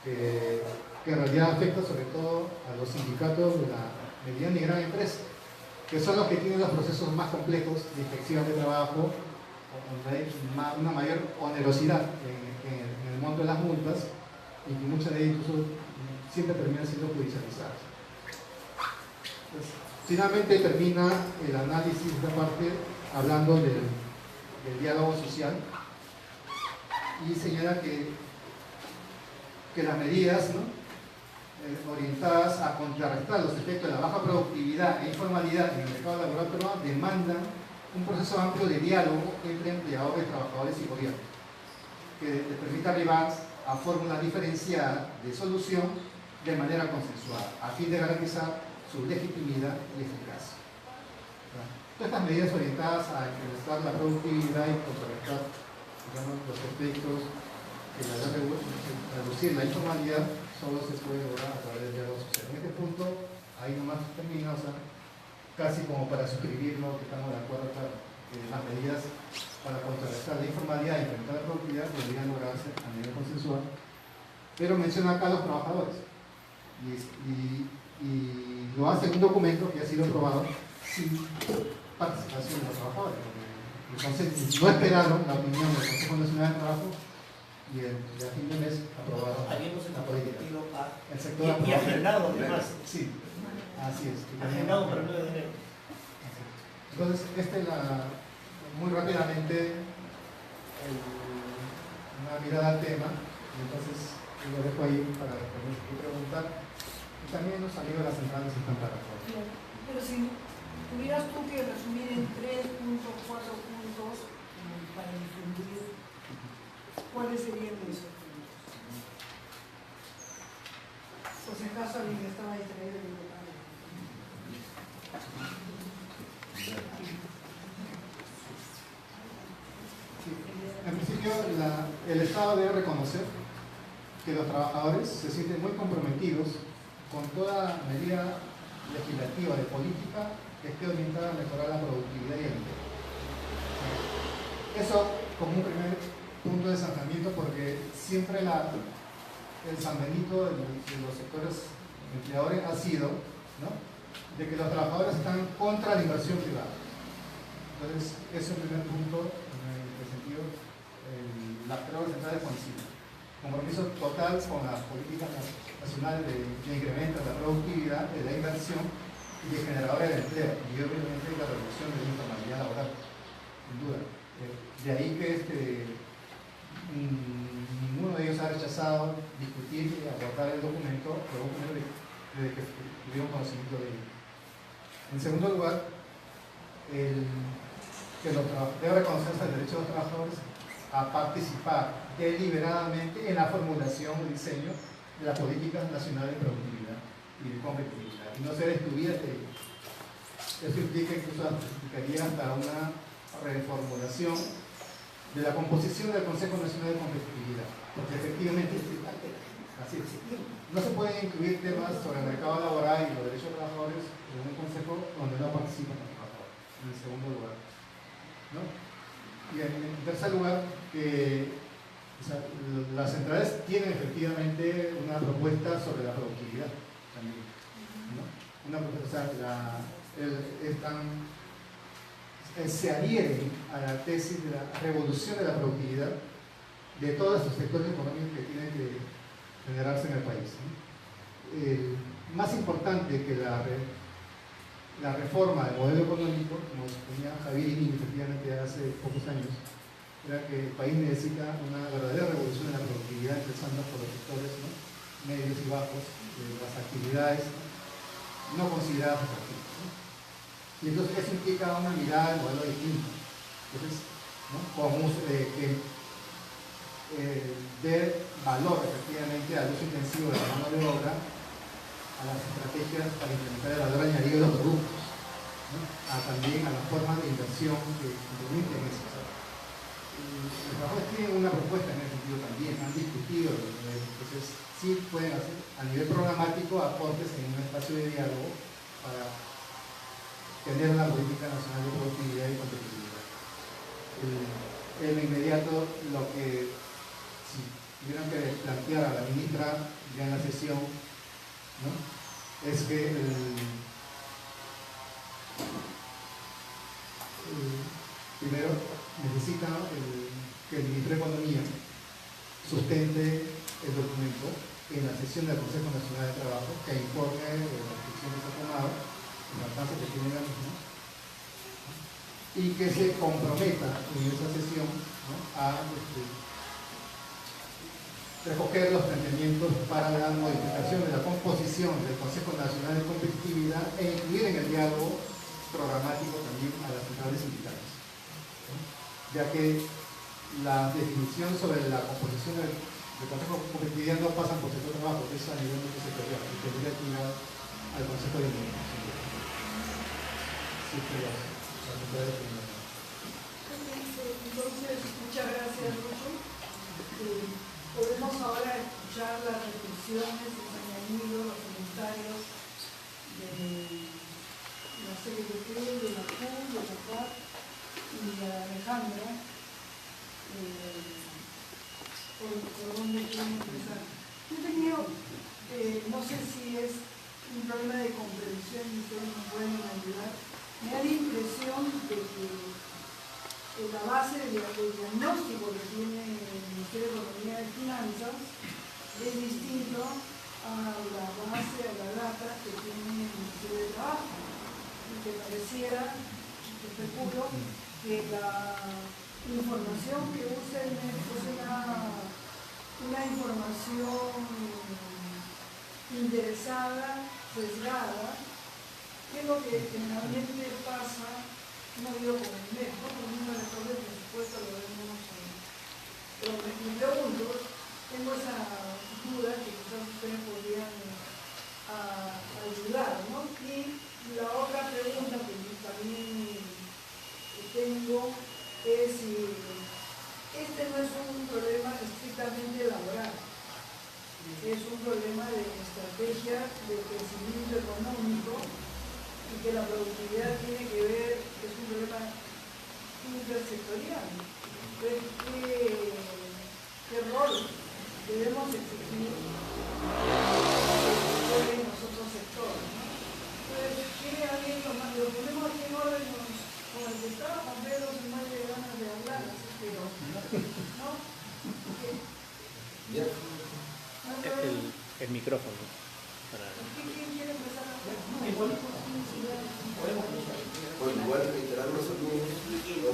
que en realidad afecta sobre todo a los sindicatos de la mediana y gran empresa, que son los que tienen los procesos más complejos de inspección de trabajo, una mayor onerosidad en el monto de las multas y que muchas de ellas incluso siempre terminan siendo judicializadas. Entonces, finalmente termina el análisis de esta parte hablando del diálogo social y señala que las medidas, ¿no? Orientadas a contrarrestar los efectos de la baja productividad e informalidad en el mercado laboral peruano demandan un proceso amplio de diálogo entre empleadores, trabajadores y gobierno, que les permita arribar a fórmulas diferenciadas de solución de manera consensuada, a fin de garantizar su legitimidad y eficacia. Todas estas medidas orientadas a incrementar la productividad y contrarrestar digamos, los efectos que la reducir la informalidad solo se puede lograr a través del diálogo social. En este punto, ahí nomás termina, o sea, casi como para suscribirlo, que estamos de acuerdo, claro, que las medidas para contrarrestar la informalidad y enfrentar la productividad deberían lograrse a nivel consensual, pero menciona acá a los trabajadores y lo hace en un documento que ha sido aprobado sin participación de los trabajadores, porque entonces no esperaron la opinión del Consejo Nacional de Trabajo y a fin de mes aprobaron
Habíamos
la política. El sector
y
aprobó.
agendado además.
Sí, así es.
Agendado para el 9 de enero.
Entonces, muy rápidamente una mirada al tema, y entonces lo dejo ahí para preguntar. Y también los amigos de las centrales están para todo.
Pero si tuvieras tú que resumir en 3 puntos, 4 puntos para difundir, ¿cuáles serían esos puntos? Por si acaso alguien estaba distraído en el local.
En principio, el Estado debe reconocer que los trabajadores se sienten muy comprometidos con toda medida legislativa de política que esté orientada a mejorar la productividad y el empleo. Eso como un primer punto de zanjamiento, porque siempre el sanbenito de los sectores empleadores ha sido, ¿no?, de que los trabajadores están contra la inversión privada. Entonces, ese es el primer punto en el sentido, las pruebas centrales coinciden. Compromiso total con las políticas nacionales de incremento de la productividad, de la inversión y de generadores de empleo, y obviamente la reducción de la informalidad laboral, sin duda. De ahí que ninguno de ellos ha rechazado discutir y abordar el documento desde que tuvieron conocimiento de ello. En segundo lugar, que debe reconocerse el derecho de los trabajadores a participar deliberadamente en la formulación y diseño de las políticas nacionales de productividad y de competitividad, y no ser excluidas de ello. Eso implicaría hasta una reformulación de la composición del Consejo Nacional de Competitividad, porque efectivamente así es. No se pueden incluir temas sobre el mercado laboral y los derechos de los trabajadores en un consejo donde no participan los trabajadores, en segundo lugar, ¿no? Y en tercer lugar, las centrales tienen efectivamente una propuesta sobre la productividad también, ¿no? Una propuesta, se adhieren a la tesis de la revolución de la productividad de todos los sectores económicos que tienen que generarse en el país, ¿no? Más importante que la reforma del modelo económico, como exponía Javier Irín efectivamente hace pocos años, era que el país necesita una verdadera revolución de la productividad, empezando por los sectores, ¿no?, medios y bajos, de las actividades no consideradas atractivas, ¿no? Y entonces eso implica una mirada del modelo distinto. Entonces, ¿no?, como ver valor efectivamente al uso intensivo de la mano de obra, a las estrategias para implementar el valor añadido de los productos, ¿no?, también a las formas de inversión que permiten eso. Los trabajadores tienen una propuesta en ese sentido también, han discutido, entonces sí pueden hacer a nivel programático aportes en un espacio de diálogo para tener una política nacional de productividad y competitividad. En lo inmediato, lo que si tuvieran que plantear a la ministra ya en la sesión, ¿no?, es que primero necesita que el ministro de Economía sustente el documento en la sesión del Consejo Nacional de Trabajo, que informe de la decisión que se ha tomado, el alcance que tiene la misma, y que se comprometa en esa sesión, ¿no?, a recoger los planteamientos para la modificación de la composición del Consejo Nacional de Competitividad e incluir en el diálogo programático también a las centrales sindicales, ¿no?, ya que la definición sobre la composición del Consejo de Competitividad no pasa por sector de trabajo, es a nivel multisectorial, y tendría que ir al Consejo de Administración. Sí, pero las centrales de
Entonces, muchas gracias, Lucho. Podemos ahora escuchar las reflexiones, los añadidos, los comentarios de la CGTP, de la CUN, de la CAP y de Alejandra. ¿Por dónde quieren empezar? Yo tenía, no sé si es un problema de comprensión y ustedes nos pueden ayudar. Me da la impresión de que la base del diagnóstico que tiene el Ministerio de Economía y Finanzas es distinto a la base, a la data que tiene el Ministerio de Trabajo. Y que pareciera, especulo, que la información que usa el MEF es una información interesada, sesgada, que es lo que generalmente pasa, no digo con el MEF, ¿no? Con un director de presupuesto lo vemos ahí. Pero me pregunto, tengo esa duda que quizás ustedes podrían ayudar, ¿no? Y la otra pregunta que también tengo es si este no es un problema estrictamente laboral, es un problema de estrategia de crecimiento económico y que la productividad tiene que ver, es un problema intersectorial. Entonces, ¿qué rol debemos exigir en los otros sectores, ¿no? Entonces, ¿quiere alguien lo ponemos aquí en orden con el que está? Juan Pedro, si no hay ganas de hablar, así que ¿no?
Ya.
El micrófono.
¿Quién quiere empezar a hacer?
Bueno, igual reiterar los saludos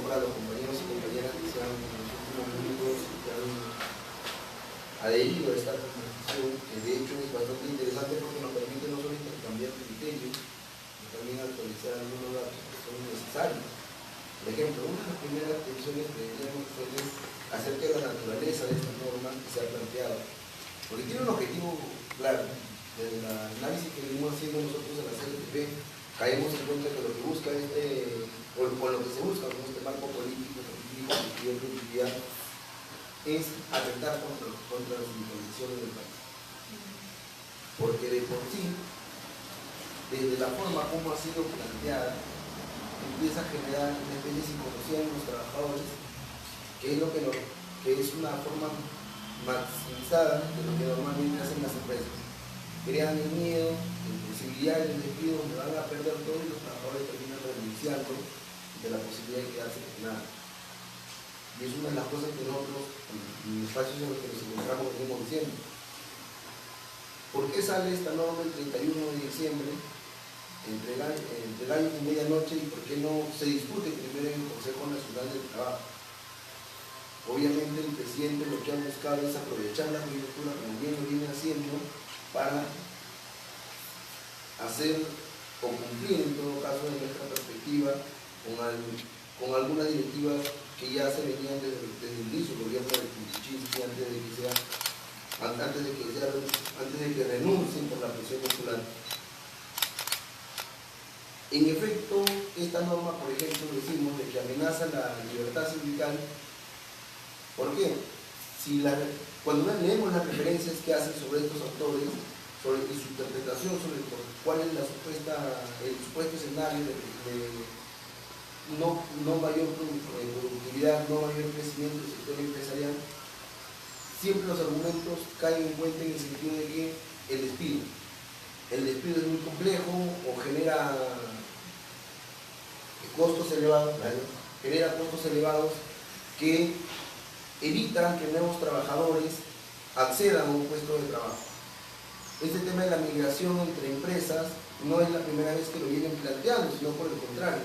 para los compañeros y compañeras que se han en los últimos minutos que han adherido a esta conversación, que de hecho es bastante interesante porque nos permite no solo intercambiar criterios, sino también actualizar algunos datos que son necesarios. Por ejemplo, una de las primeras atenciones que deberíamos hacer es acerca de la naturaleza de esta norma que se ha planteado, porque tiene un objetivo claro. Desde el análisis que venimos haciendo nosotros en la CGTP, caemos en cuenta que lo que busca o lo que se busca con este marco político, de productividad, es atentar contra las condiciones del país. Porque de por sí, desde la forma como ha sido planteada, empieza a generar una especie de psicología en los trabajadores, que es una forma maximizada de lo que normalmente hacen las empresas. Crean el miedo, la imposibilidad del despido, donde van a perder todo y los trabajadores terminan renunciando de la posibilidad de quedarse con nada. Y es una de las cosas que nosotros, en espacios en los que nos encontramos, venimos diciendo. ¿Por qué sale esta norma el 31 de diciembre, entre gallos y medianoche, y por qué no se discute primero en el Consejo Nacional del Trabajo? Obviamente el presidente lo que ha buscado es aprovechar la coyuntura, como bien lo viene haciendo, para hacer o cumplir en todo caso de nuestra perspectiva con algunas directivas que ya se venían desde el inicio del gobierno de Kuczynski antes de que renuncien por la presión popular. En efecto, esta norma, por ejemplo, decimos de que amenaza la libertad sindical. ¿Por qué? Cuando leemos las referencias que hacen sobre estos autores, sobre su interpretación, sobre cuál es el supuesto escenario de no mayor productividad, no mayor crecimiento del sector empresarial, siempre los argumentos caen en cuenta en el sentido de que el despido es muy complejo o genera costos elevados, que evitan que nuevos trabajadores accedan a un puesto de trabajo. Este tema de la migración entre empresas no es la primera vez que lo vienen planteando, sino por el contrario.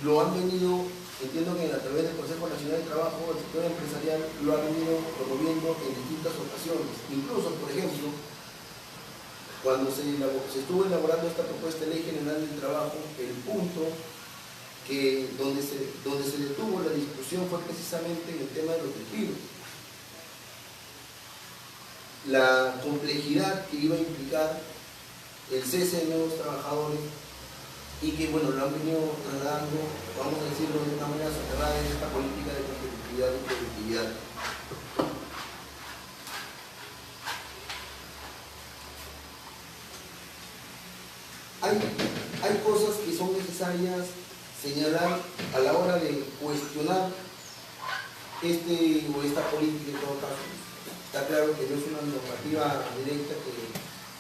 Lo han venido, entiendo que a través del Consejo Nacional de Trabajo, el sector empresarial lo ha venido promoviendo en distintas ocasiones. Incluso, por ejemplo, cuando se estuvo elaborando esta propuesta de ley general del trabajo, el punto donde se detuvo la discusión fue precisamente en el tema de los despidos. La complejidad que iba a implicar el cese de nuevos trabajadores y que bueno, lo han venido trasladando, vamos a decirlo de una manera soterrada en esta política de competitividad y productividad. Hay cosas que son necesarias señalar a la hora de cuestionar esta política en todo caso. Está claro que no es una normativa directa que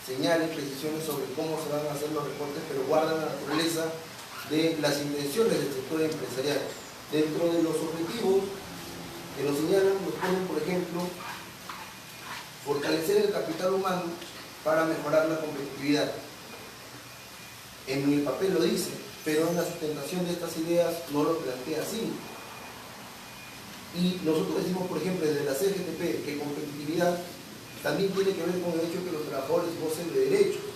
señale precisiones sobre cómo se van a hacer los recortes, pero guarda la naturaleza de las intenciones del sector empresarial. Dentro de los objetivos que nos señalan, nos ponen, por ejemplo, fortalecer el capital humano para mejorar la competitividad. En el papel lo dice, pero en la sustentación de estas ideas no lo plantea así. Y nosotros decimos, por ejemplo, desde la CGTP, que competitividad también tiene que ver con el hecho que los trabajadores gocen de derechos,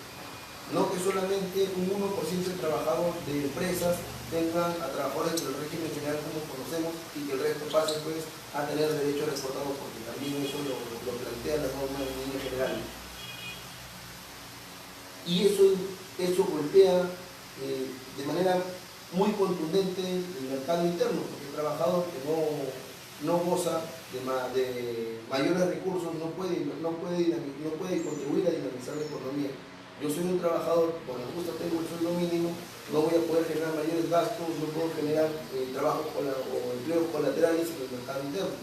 no que solamente un 1% de trabajadores de empresas tengan a trabajadores del régimen general como conocemos y que el resto pase pues a tener derechos recortados, porque también eso lo plantea la norma en línea general. Y eso golpea de manera muy contundente el mercado interno, porque el trabajador que no goza de mayores recursos no puede contribuir a dinamizar la economía. Yo soy un trabajador, cuando justo tengo el sueldo mínimo, no voy a poder generar mayores gastos, no puedo generar trabajo o empleos colaterales en el mercado interno.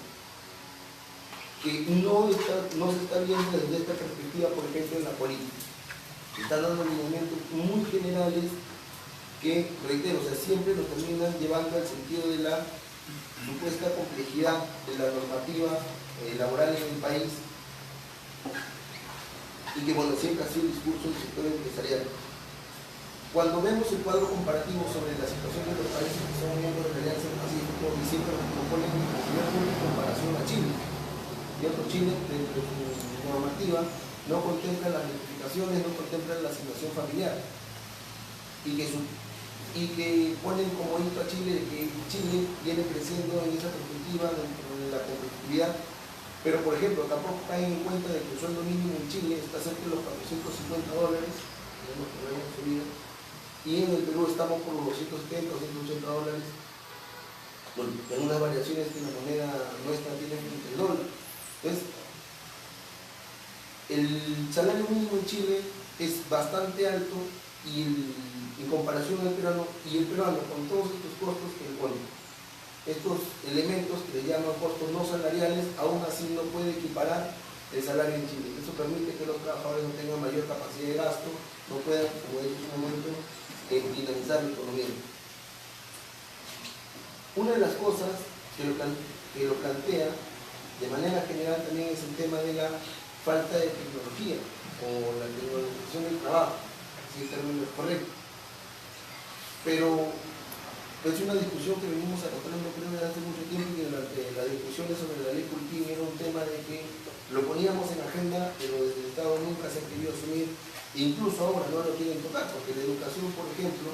Que no se está viendo desde esta perspectiva, por ejemplo, en la política. Se están dando lineamientos muy generales que, reitero, siempre nos terminan llevando al sentido de la supuesta complejidad de la normativa laboral en el país, y que bueno, siempre ha sido el discurso del sector empresarial. Cuando vemos el cuadro comparativo sobre la situación de los países que son miembros de la Alianza del Pacífico, y siempre nos proponen en comparación a Chile, y otro Chile, dentro de su normativa, no contempla las notificaciones, no contempla la asignación familiar, y que ponen como hito a Chile de que Chile viene creciendo en esa perspectiva de la competitividad, pero por ejemplo tampoco caen en cuenta de que el sueldo mínimo en Chile está cerca de los $450, tenemos que ver subido, y en el Perú estamos por los $270 o $180, bueno, en unas variaciones que la moneda nuestra tiene frente al dólar. Entonces, el salario mínimo en Chile es bastante alto y en comparación al peruano, y el peruano con todos estos costos que imponen, estos elementos que le llaman costos no salariales, aún así no puede equiparar el salario en Chile. Eso permite que los trabajadores no tengan mayor capacidad de gasto, no puedan, como he dicho en un momento, dinamizar la economía. Una de las cosas que lo plantea de manera general también es el tema de la falta de tecnología o la tecnologización del trabajo, si el término es correcto. Pero es una discusión que venimos arrastrando creo desde hace mucho tiempo, y las discusiones sobre la ley Cultín era un tema de que lo poníamos en agenda, pero desde el Estado nunca se ha querido asumir, incluso ahora no lo quieren tocar, porque la educación, por ejemplo,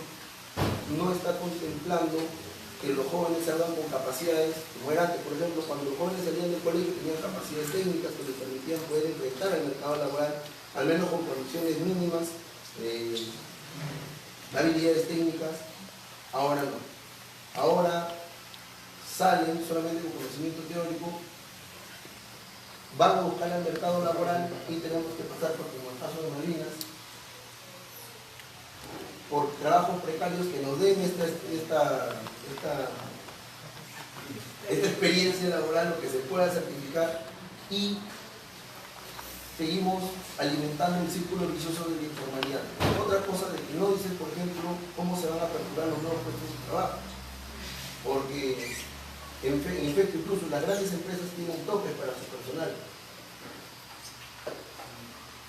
no está contemplando que los jóvenes salgan con capacidades, como era antes, por ejemplo, cuando los jóvenes salían del colegio tenían capacidades técnicas que les permitían poder enfrentar el mercado laboral, al menos con condiciones mínimas, habilidades técnicas. Ahora no. Ahora salen solamente con conocimiento teórico, van a buscar el mercado laboral y tenemos que pasar por, como el caso de Malvinas, por trabajos precarios que nos den esta experiencia laboral, lo que se pueda certificar, y seguimos alimentando el círculo vicioso de la informalidad. Otra cosa de que no dicen, por ejemplo, cómo se van a aperturar los nuevos puestos de trabajo, porque en efecto incluso las grandes empresas tienen topes para su personal,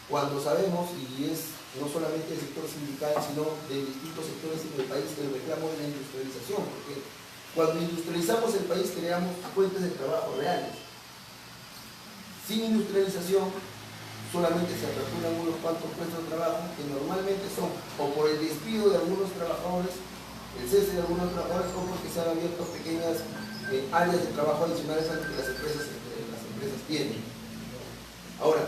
cuando sabemos, y es no solamente del sector sindical, sino de distintos sectores en el país, el reclamo de la industrialización, porque cuando industrializamos el país creamos fuentes de trabajo reales. Sin industrialización solamente se aperturan unos cuantos puestos de trabajo que normalmente son o por el despido de algunos trabajadores, el cese de algunos trabajadores, o porque se han abierto pequeñas áreas de trabajo adicionales a las que las empresas tienen. Ahora,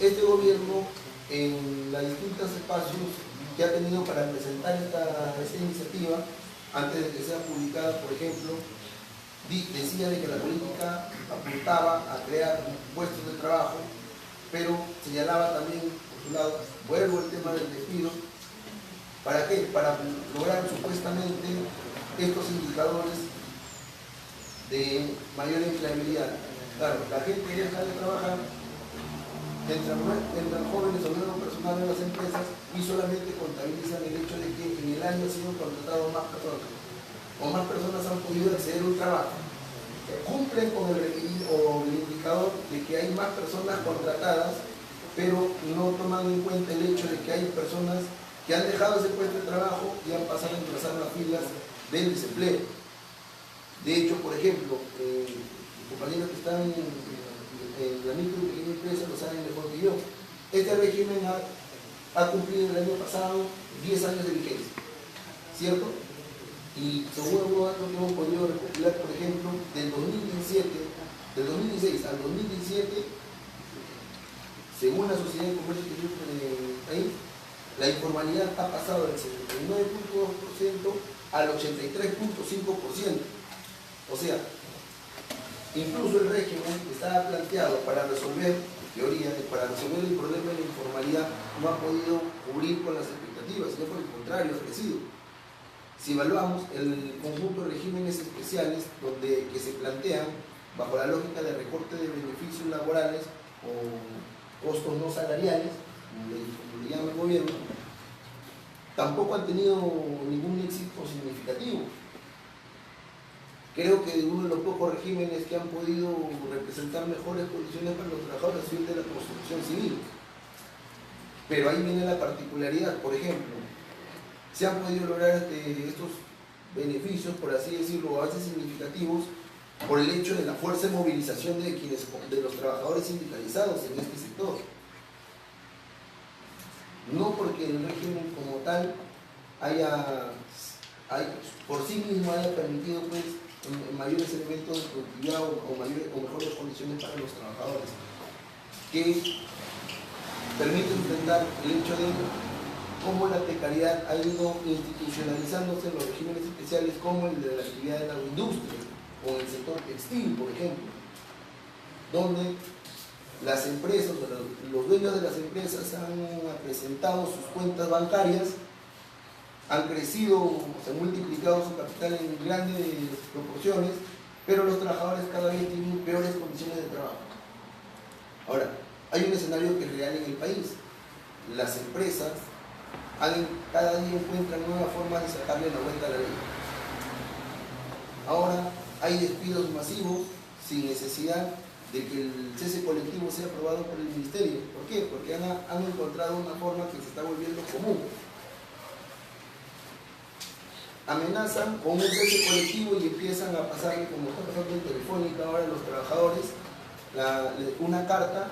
este gobierno en los distintos espacios que ha tenido para presentar esta iniciativa, antes de que sea publicada, por ejemplo, decía de que la política apuntaba a crear puestos de trabajo, pero señalaba también, por su lado, vuelvo al tema del despido. ¿Para qué? Para lograr supuestamente estos indicadores de mayor empleabilidad. Claro, la gente deja de trabajar, entran jóvenes o nuevos personal en las empresas y solamente contabilizan el hecho de que en el año han sido contratados más personas, o más personas han podido acceder a un trabajo. Cumplen con el indicador de que hay más personas contratadas, pero no toman en cuenta el hecho de que hay personas que han dejado ese puesto de trabajo y han pasado a empezar las filas del desempleo. De hecho, por ejemplo, compañeros que están en la micro y pequeña empresa lo saben mejor que yo. Este régimen ha cumplido el año pasado 10 años de vigencia, ¿cierto? Y según algunos datos que hemos podido recopilar, por ejemplo, del 2016 al 2017, según la Sociedad de Comercio Exterior del país, la informalidad ha pasado del 79.2% al 83.5%. O sea, incluso el régimen que estaba planteado para resolver, en teoría, para resolver el problema de la informalidad, no ha podido cubrir con las expectativas, sino por el contrario, ha crecido. Si evaluamos el conjunto de regímenes especiales que se plantean bajo la lógica de recorte de beneficios laborales o costos no salariales, como le llama el gobierno, tampoco han tenido ningún éxito significativo. Creo que uno de los pocos regímenes que han podido representar mejores condiciones para los trabajadores ha sido el de la construcción civil. Pero ahí viene la particularidad. Por ejemplo, se han podido lograr estos beneficios, por así decirlo, avances significativos, por el hecho de la fuerza de movilización de los trabajadores sindicalizados en este sector. No porque el régimen como tal por sí mismo haya permitido pues mayores elementos de productividad o mejores condiciones para los trabajadores, que permiten enfrentar el hecho de cómo la precariedad ha ido institucionalizándose en los regímenes especiales, como el de la actividad de la agroindustria o en el sector textil, por ejemplo, donde las empresas, los dueños de las empresas han presentado sus cuentas bancarias, han crecido, se han multiplicado su capital en grandes proporciones, pero los trabajadores cada vez tienen peores condiciones de trabajo. Ahora, hay un escenario que es real en el país. Las empresas cada día encuentran nuevas formas de sacarle la vuelta a la ley. Ahora hay despidos masivos sin necesidad de que el cese colectivo sea aprobado por el ministerio. ¿Por qué? Porque han encontrado una forma que se está volviendo común. Amenazan con un cese colectivo y empiezan a pasarle, como está pasando en Telefónica ahora a los trabajadores, una carta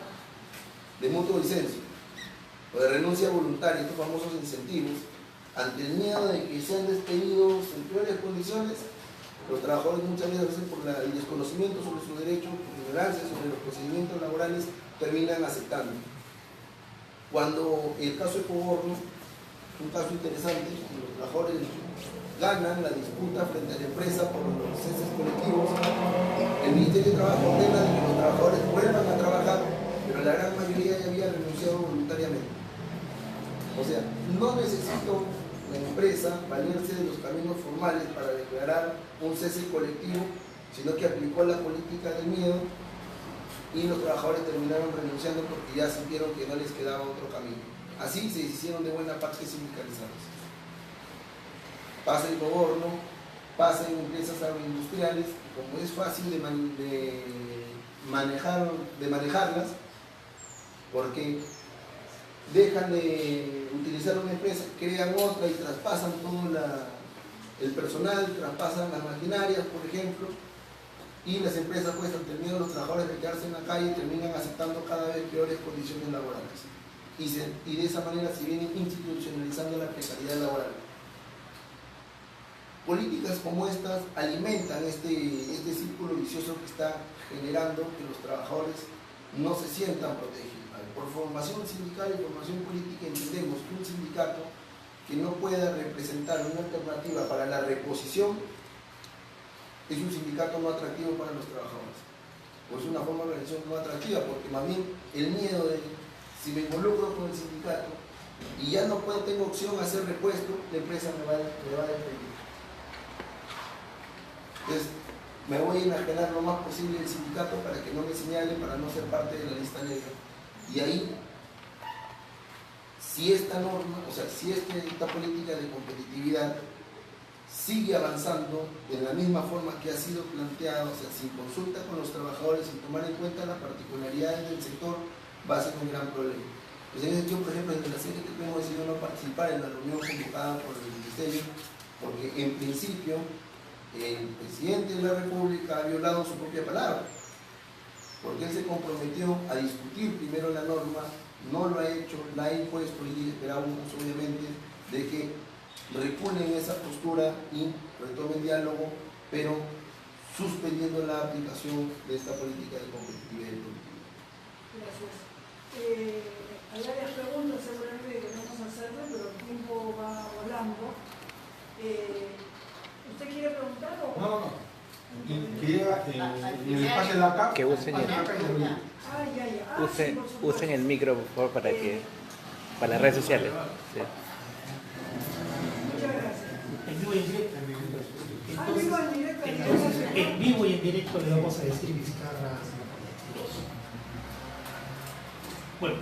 de mutuo disenso o de renuncia voluntaria, estos famosos incentivos, ante el miedo de que sean despedidos en peores condiciones. Los trabajadores muchas veces por el desconocimiento sobre sus derechos, por ignorancia sobre los procedimientos laborales, terminan aceptando. Cuando el caso de Coborno, un caso interesante, los trabajadores ganan la disputa frente a la empresa por los ceses colectivos, el Ministerio de Trabajo ordena que los trabajadores vuelvan a trabajar, pero la gran mayoría ya había renunciado voluntariamente. O sea, no necesitó la empresa valerse de los caminos formales para declarar un cese colectivo, sino que aplicó la política del miedo y los trabajadores terminaron renunciando porque ya sintieron que no les quedaba otro camino. Así se hicieron de buena parte sindicalizados. Pasa el Coborno, pasa en empresas agroindustriales, y como es fácil de manejarlas, porque dejan de utilizar una empresa, crean otra y traspasan todo el personal, traspasan las maquinarias, por ejemplo, y las empresas pues ante el miedo de los trabajadores de quedarse en la calle terminan aceptando cada vez peores condiciones laborales y de esa manera se viene institucionalizando la precariedad laboral. Políticas como estas alimentan este círculo vicioso que está generando que los trabajadores no se sientan protegidos. Por formación sindical y formación política entendemos que un sindicato que no pueda representar una alternativa para la reposición es un sindicato no atractivo para los trabajadores, o es una forma de organización no atractiva, porque más bien el miedo de si me involucro con el sindicato y ya no tengo opción a hacer repuesto, la empresa me va a despedir. Entonces me voy a enajenar lo más posible del sindicato para que no me señalen, para no ser parte de la lista negra. Y ahí, si esta norma, o sea, si esta política de competitividad sigue avanzando de la misma forma que ha sido planteada, o sea, sin consulta con los trabajadores, sin tomar en cuenta las particularidades del sector, va a ser un gran problema. Pues en ese sentido, por ejemplo, desde la CGTP hemos decidido no participar en la reunión convocada por el Ministerio, porque en principio el presidente de la República ha violado su propia palabra, porque él se comprometió a discutir primero la norma, no lo ha hecho, la ha impuesto y esperamos obviamente de que reculen esa postura y retomen diálogo, pero suspendiendo la aplicación de esta política de competitividad y productividad.
Gracias. Hay varias preguntas seguramente que queremos hacerle, pero el tiempo va volando. ¿Usted quiere preguntar o...?
No. En el espacio de la CAP.
Que usen el, usen el micro, por favor, para las redes sociales. Sí.
Muchas gracias.
En vivo y en directo. Entonces, en vivo y en directo le vamos a decir Vizcarra 2. Bueno,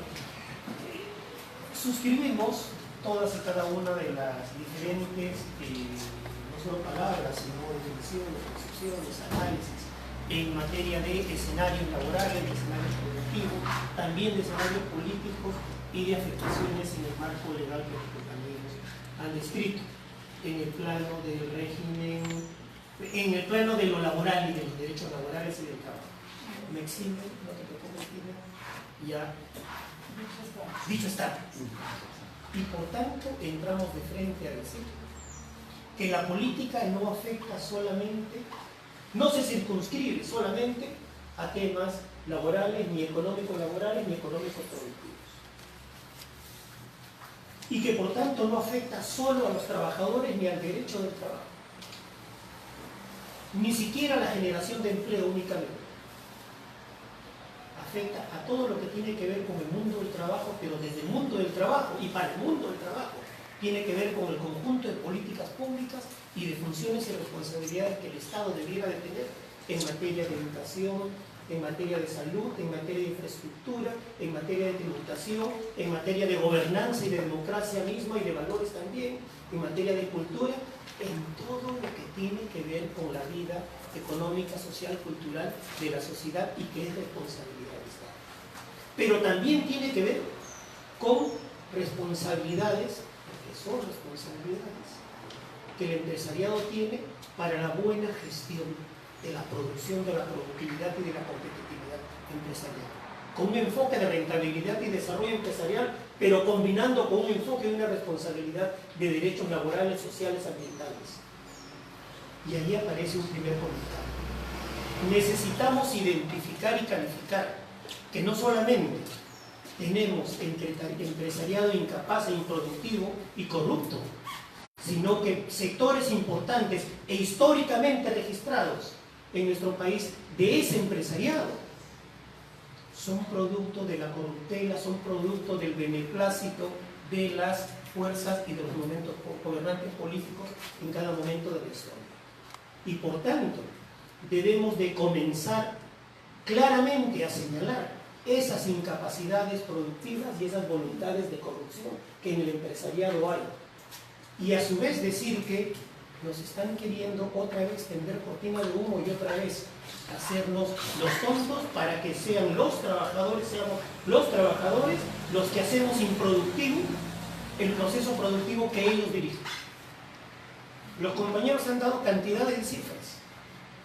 suscribimos todas y cada una de las diferentes, no solo palabras, sino definiciones, concepciones, análisis, en materia de escenarios laborales, de escenarios productivos, también de escenarios políticos y de afectaciones en el marco legal que los compañeros han descrito, en el plano del régimen, en el plano de lo laboral y de los derechos laborales y del trabajo. Me exime, no te preocupes, ya dicho está. Y por tanto entramos de frente a decir que la política no afecta solamente, no se circunscribe solamente a temas laborales, ni económicos laborales, ni económicos productivos. Y que por tanto no afecta solo a los trabajadores ni al derecho del trabajo, ni siquiera a la generación de empleo únicamente. Afecta a todo lo que tiene que ver con el mundo del trabajo, pero desde el mundo del trabajo y para el mundo del trabajo tiene que ver con el conjunto de políticas públicas y de funciones y responsabilidades que el Estado debiera de tener en materia de educación, en materia de salud, en materia de infraestructura, en materia de tributación, en materia de gobernanza y de democracia misma y de valores también, en materia de cultura, en todo lo que tiene que ver con la vida económica, social, cultural de la sociedad y que es responsabilidad del Estado. Pero también tiene que ver con responsabilidades, porque son responsabilidades, que el empresariado tiene para la buena gestión de la producción, de la productividad y de la competitividad empresarial, con un enfoque de rentabilidad y desarrollo empresarial, pero combinando con un enfoque de una responsabilidad de derechos laborales, sociales, ambientales. Y ahí aparece un primer comentario. Necesitamos identificar y calificar que no solamente tenemos empresariado incapaz e improductivo y corrupto, sino que sectores importantes e históricamente registrados en nuestro país de ese empresariado son producto de la corruptela, son producto del beneplácito de las fuerzas y de los momentos gobernantes políticos en cada momento de la historia. Y por tanto, debemos de comenzar claramente a señalar esas incapacidades productivas y esas voluntades de corrupción que en el empresariado hay. Y a su vez decir que nos están queriendo otra vez tender cortina de humo y otra vez hacernos los tontos para que sean los trabajadores, seamos los trabajadores los que hacemos improductivo el proceso productivo que ellos dirigen. Los compañeros han dado cantidades de cifras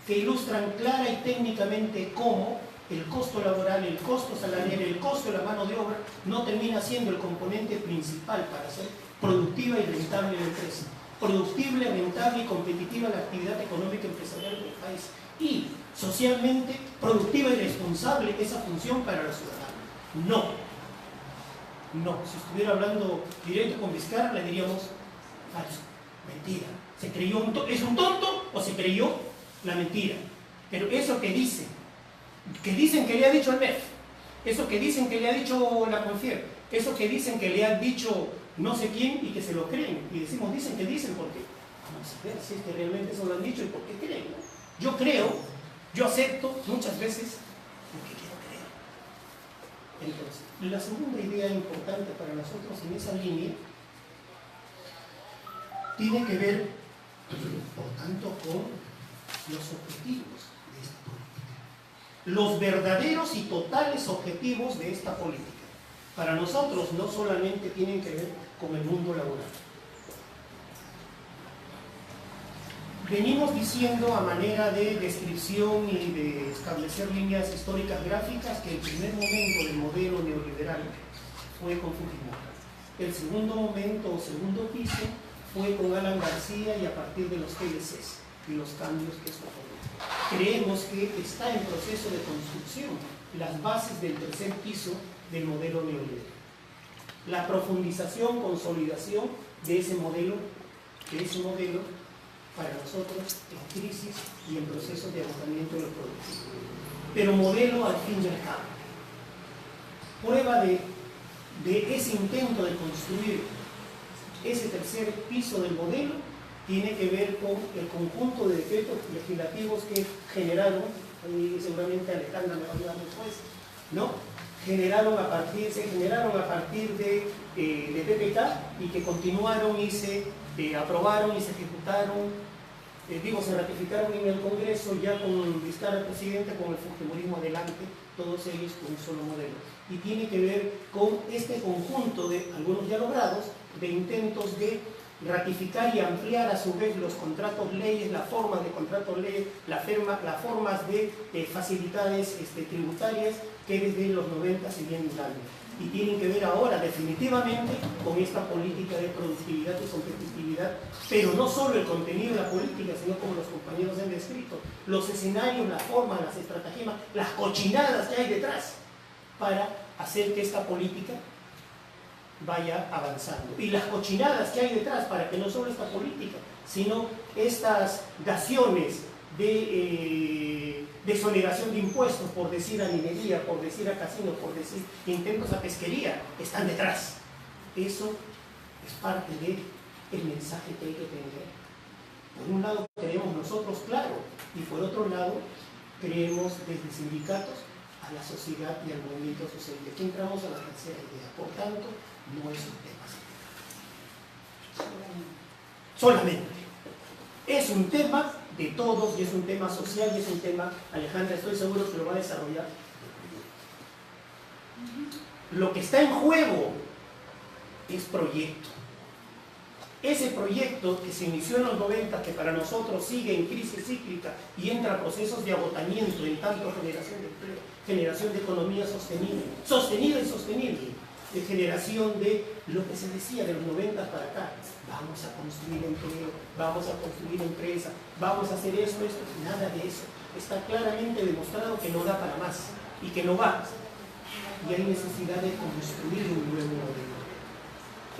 que ilustran clara y técnicamente cómo el costo laboral, el costo salarial, el costo de la mano de obra no termina siendo el componente principal para ser productiva y rentable la empresa. Productible, rentable y competitiva la actividad económica empresarial del país. Y socialmente productiva y responsable esa función para los ciudadanos. No. No. Si estuviera hablando directo con Vizcarra, le diríamos falso, mentira. ¿Se creyó ¿Es un tonto o se creyó la mentira? Pero eso que dicen que le ha dicho el MEF, eso que dicen que le ha dicho la Confier, eso que dicen que le han dicho no sé quién y que se lo creen, y decimos dicen porque vamos a ver si es que realmente eso lo han dicho y por qué creen, ¿no? Yo creo, yo acepto muchas veces lo que quiero creer. Entonces, la segunda idea importante para nosotros en esa línea tiene que ver, por tanto, con los objetivos de esta política. Los verdaderos y totales objetivos de esta política. Para nosotros no solamente tienen que ver con el mundo laboral. Venimos diciendo a manera de descripción y de establecer líneas históricas gráficas que el primer momento del modelo neoliberal fue con Fujimori. El segundo momento o segundo piso fue con Alan García y a partir de los TLCs y los cambios que esto produjo. Creemos que está en proceso de construcción las bases del tercer piso del modelo neoliberal. La profundización, consolidación de ese modelo para nosotros en crisis y en proceso de agotamiento de los productos. Pero modelo al fin del cabo. Prueba de ese intento de construir ese tercer piso del modelo tiene que ver con el conjunto de decretos legislativos que generaron, y seguramente Alejandra me va a ayudar después, ¿no? Se generaron a partir de PPK y que continuaron y se aprobaron y se ejecutaron, se ratificaron en el Congreso ya con Vizcarra presidente, con el fujimorismo adelante, todos ellos con un solo modelo. Y tiene que ver con este conjunto de, algunos ya logrados, de intentos de ratificar y ampliar a su vez los contratos leyes, las formas de contratos leyes, las formas de facilidades tributarias que desde los 90 se vienen dando. Y tienen que ver ahora definitivamente con esta política de productividad y competitividad, pero no solo el contenido de la política, sino como los compañeros han descrito, los escenarios, las formas, las estratagemas, las cochinadas que hay detrás para hacer que esta política vaya avanzando. Y las cochinadas que hay detrás para que no solo esta política, sino estas daciones de desoneración de impuestos, por decir a minería, por decir a casinos, por decir intentos a pesquería, están detrás. Eso es parte del mensaje que hay que tener. Por un lado creemos nosotros, claro, y por otro lado creemos desde sindicatos a la sociedad y al movimiento social. Y aquí entramos a la tercera idea. Por tanto, no es un tema solamente. Es un tema de todos y es un tema social y es un tema, Alejandra, estoy seguro que lo va a desarrollar. Lo que está en juego es proyecto. Ese proyecto que se inició en los 90, que para nosotros sigue en crisis cíclica y entra a procesos de agotamiento en tanto generación de empleo, generación de economía sostenida y sostenible, de generación de lo que se decía de los 90 para acá. Vamos a construir empleo, vamos a construir empresa, vamos a hacer esto, nada de eso. Está claramente demostrado que no da para más y que no va. Y hay necesidad de construir un nuevo modelo.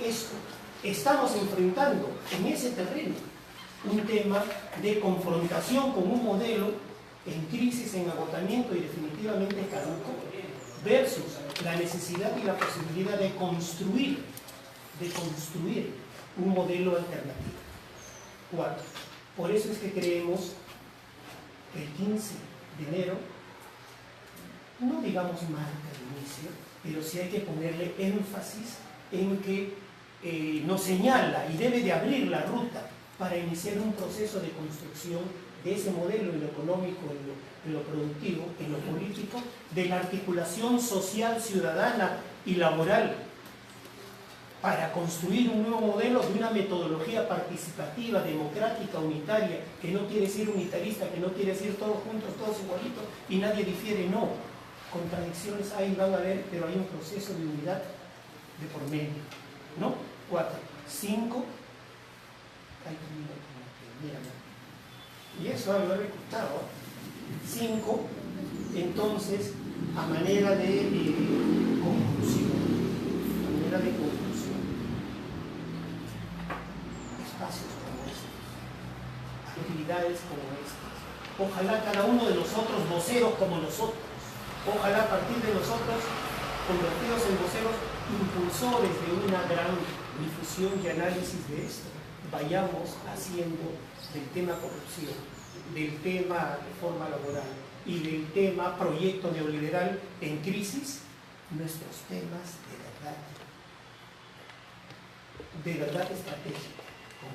Esto, estamos enfrentando en ese terreno un tema de confrontación con un modelo en crisis, en agotamiento y definitivamente caduco, versus la necesidad y la posibilidad de construir un modelo alternativo. 4. Por eso es que creemos que el 15 de enero, no digamos marca de inicio, pero sí hay que ponerle énfasis en que nos señala y debe de abrir la ruta para iniciar un proceso de construcción de ese modelo en lo económico, en lo productivo, en lo político, de la articulación social, ciudadana y laboral, para construir un nuevo modelo de una metodología participativa, democrática, unitaria, que no quiere ser unitarista, que no quiere decir todos juntos, todos igualitos y nadie difiere, no. Contradicciones hay, van a haber, pero hay un proceso de unidad de por medio, ¿no? 4. 5. Ahí termino con la primera. Y eso lo he recostado. 5, entonces, a manera de conclusión, espacios como estos, actividades como estas. Ojalá cada uno de nosotros, voceros como nosotros, ojalá a partir de nosotros, convertidos en voceros, impulsores de una gran difusión y análisis de esto, vayamos haciendo del tema corrupción, del tema reforma laboral y del tema proyecto neoliberal en crisis, nuestros temas de verdad estratégicos,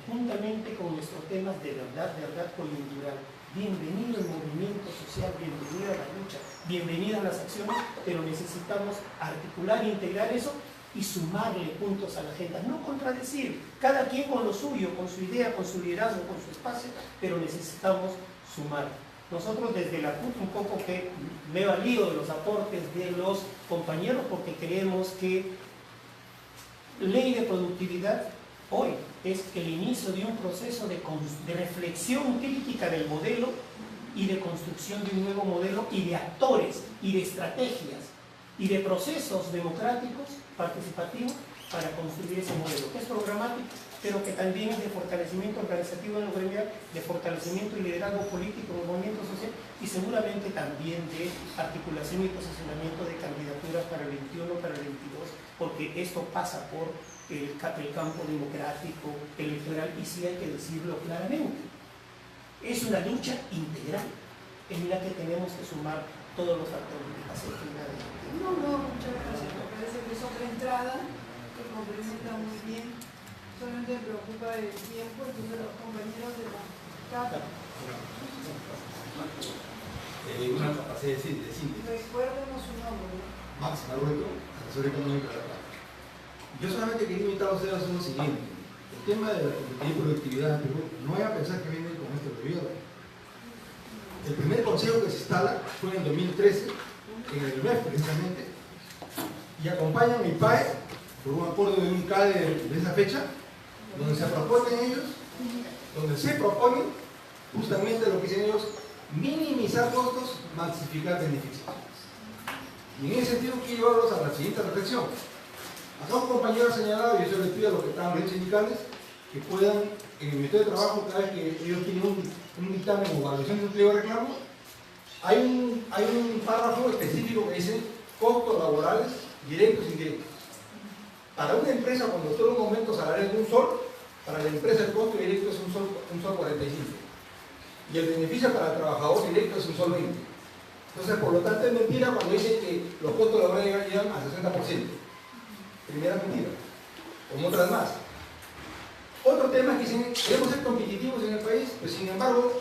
conjuntamente con nuestros temas de verdad coyuntural. Bienvenido el movimiento social, bienvenida a la lucha, bienvenidas las acciones, pero necesitamos articular e integrar eso y sumarle puntos a la agenda, no contradecir, cada quien con lo suyo, con su idea, con su liderazgo, con su espacio, pero necesitamos sumar. Nosotros desde la CUT un poco que me he valido de los aportes de los compañeros porque creemos que ley de productividad hoy es el inicio de un proceso de reflexión crítica del modelo y de construcción de un nuevo modelo y de actores y de estrategias y de procesos democráticos participativos para construir ese modelo, que es programático, pero que también es de fortalecimiento organizativo en lo gremial, de fortalecimiento y liderazgo político en el movimiento social y seguramente también de articulación y posicionamiento de candidaturas para el 21, para el 22, porque esto pasa por el campo democrático, electoral, y sí hay que decirlo claramente. Es una lucha integral en la que tenemos que sumar todos los factores de asertividad.
No, muchas gracias. Me parece que es otra entrada que complementa muy bien. Solamente me preocupa el tiempo, entonces los compañeros de la CAP.
Una capacidad de síntesis.
Recuérdenos su nombre.
Max Marueco, asesor económico de la CAP. Yo solamente quería invitar a ustedes a hacer lo siguiente. El tema de la productividad en Perú, no vayan a pensar que viene con este periodo. El primer consejo que se instala fue en el 2013, en el MEF precisamente, y acompañan mi PAE por un acuerdo de un CADE de esa fecha, donde se proponen ellos, justamente lo que dicen ellos, minimizar costos, maximificar beneficios. Y en ese sentido quiero llevarlos a la siguiente reflexión. Acá un compañero ha señalado, y yo les pido a los que están en sindicales, que puedan, en el Ministerio de Trabajo, cada vez que ellos tienen un dictamen o evaluación de empleo o reclamo, hay un párrafo específico que dice costos laborales directos e indirectos. Para una empresa, cuando está en un aumento salarial de $1, para la empresa el costo directo es $1.45. Y el beneficio para el trabajador directo es $1.20. Entonces, por lo tanto, es mentira cuando dicen que los costos laborales llegan al 60%. Primera mentira, como otras más. Otro tema es que dicen, queremos ser competitivos en el país, pues sin embargo,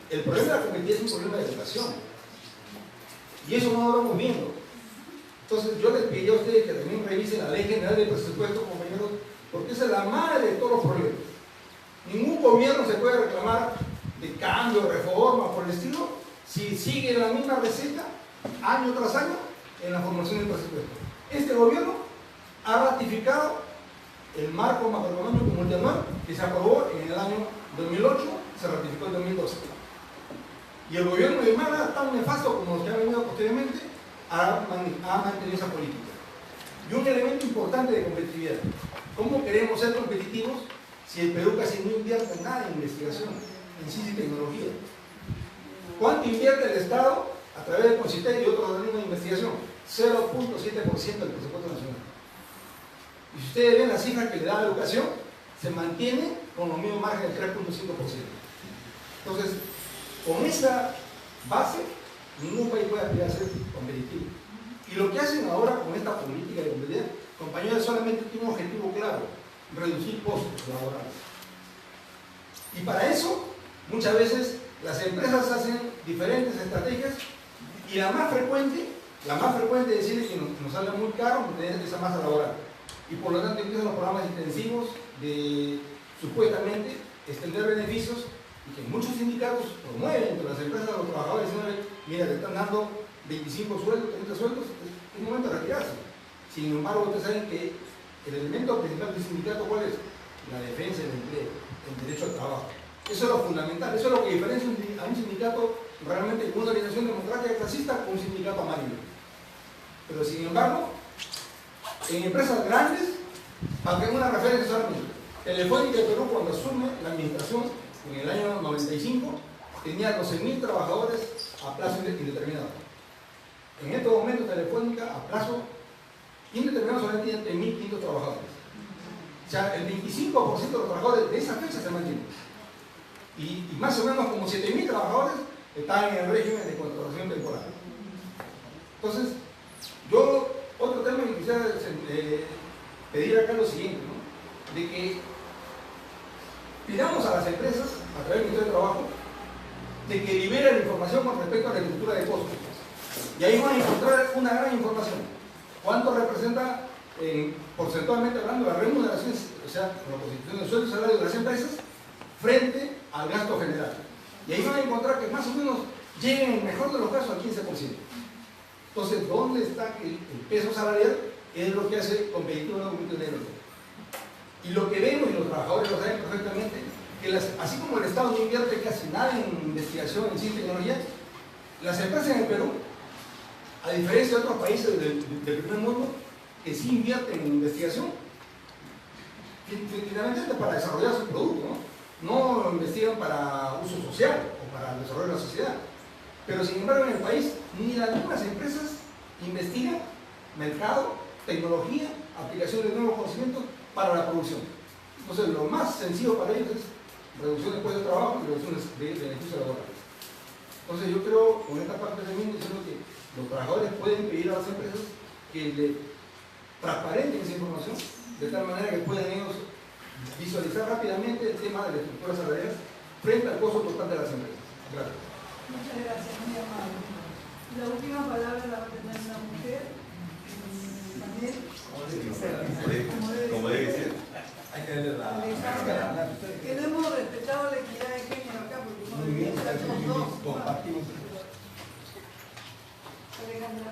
el problema de la competitividad es un problema de educación. Y eso no lo vamos viendo. Entonces, yo les pediría a ustedes que también revisen la Ley General de Presupuesto, compañeros, porque esa es la madre de todos los problemas. Ningún gobierno se puede reclamar de cambio, reforma, por el estilo, si sigue la misma receta, año tras año, en la formación del presupuesto. Este gobierno ha ratificado el marco macroeconómico multianual que se aprobó en el año 2008, se ratificó en 2012. Y el gobierno de Humala, tan nefasto como los que han venido posteriormente, ha mantenido esa política. Y un elemento importante de competitividad. ¿Cómo queremos ser competitivos si el Perú casi no invierte nada en investigación, en ciencia y tecnología? ¿Cuánto invierte el Estado a través del CONCITEC y otros organismos de investigación? 0.7% del presupuesto nacional. Y si ustedes ven la cifra que le da la educación, se mantiene con los mismos márgenes del 3.5%. Entonces, con esa base, ningún país puede aspirar a ser competitivo. Y lo que hacen ahora con esta política de competitividad, compañeros, solamente tiene un objetivo claro: reducir costos laborales. Y para eso, muchas veces, las empresas hacen diferentes estrategias y la más frecuente es decirle que nos sale muy caro mantener esa masa laboral. Y por lo tanto empiezan los programas intensivos de supuestamente extender beneficios y que muchos sindicatos promueven entre las empresas a los trabajadores diciendo: mira, te están dando 25 sueldos, 30 sueldos, es momento de retirarse. Sin embargo, ustedes saben que el elemento principal del sindicato, ¿cuál es? La defensa del empleo, el derecho al trabajo. Eso es lo fundamental, eso es lo que diferencia a un sindicato realmente una organización democrática clasista con un sindicato amarillo. Pero sin embargo, en empresas grandes, aunque en una referencia solamente, Telefónica de Perú cuando asume la administración en el año 95 tenía 12.000 trabajadores a plazo indeterminado. En estos momentos Telefónica a plazo indeterminado solamente tiene 3.500 trabajadores. O sea, el 25% de los trabajadores de esa fecha se mantienen. Y más o menos como 7.000 trabajadores están en el régimen de contratación temporal. Entonces, yo, otro tema que quisiera pedir acá es lo siguiente, ¿no? De que pidamos a las empresas, a través del Ministerio de Trabajo, de que liberen información con respecto a la estructura de costos. Y ahí van a encontrar una gran información. ¿Cuánto representa, porcentualmente hablando, las remuneraciones, o sea, la constitución del sueldo y salario de las empresas, frente al gasto general? Y ahí van a encontrar que más o menos lleguen, en el mejor de los casos, al 15%. Entonces, ¿dónde está el peso salarial? Es lo que hace competitivo el documento de negro. Y lo que vemos, y los trabajadores lo saben perfectamente, que así como el Estado no invierte casi nada en investigación, en ciencia y tecnología, las empresas en el Perú, a diferencia de otros países del primer mundo, que sí invierten en investigación, finalmente para desarrollar su producto, ¿no? No investigan para uso social o para el desarrollo de la sociedad. Pero sin embargo en el país, ni algunas empresas investigan mercado, tecnología, aplicación de nuevos conocimientos para la producción. Entonces lo más sencillo para ellos es reducción de puestos de trabajo y reducción de beneficios laborales. Entonces yo creo, con esta parte de mí, diciendo que los trabajadores pueden pedir a las empresas que le transparenten esa información, de tal manera que puedan ellos visualizar rápidamente el tema de la estructura salarial frente al costo total de las empresas. Gracias.
Muchas gracias, muy amable. La última palabra la va a tener la mujer. También.
Como debe ser.
Hay que darle la... Que no hemos respetado la equidad de género acá, porque no debemos estar con dos.
Compartimos.
Alejandra.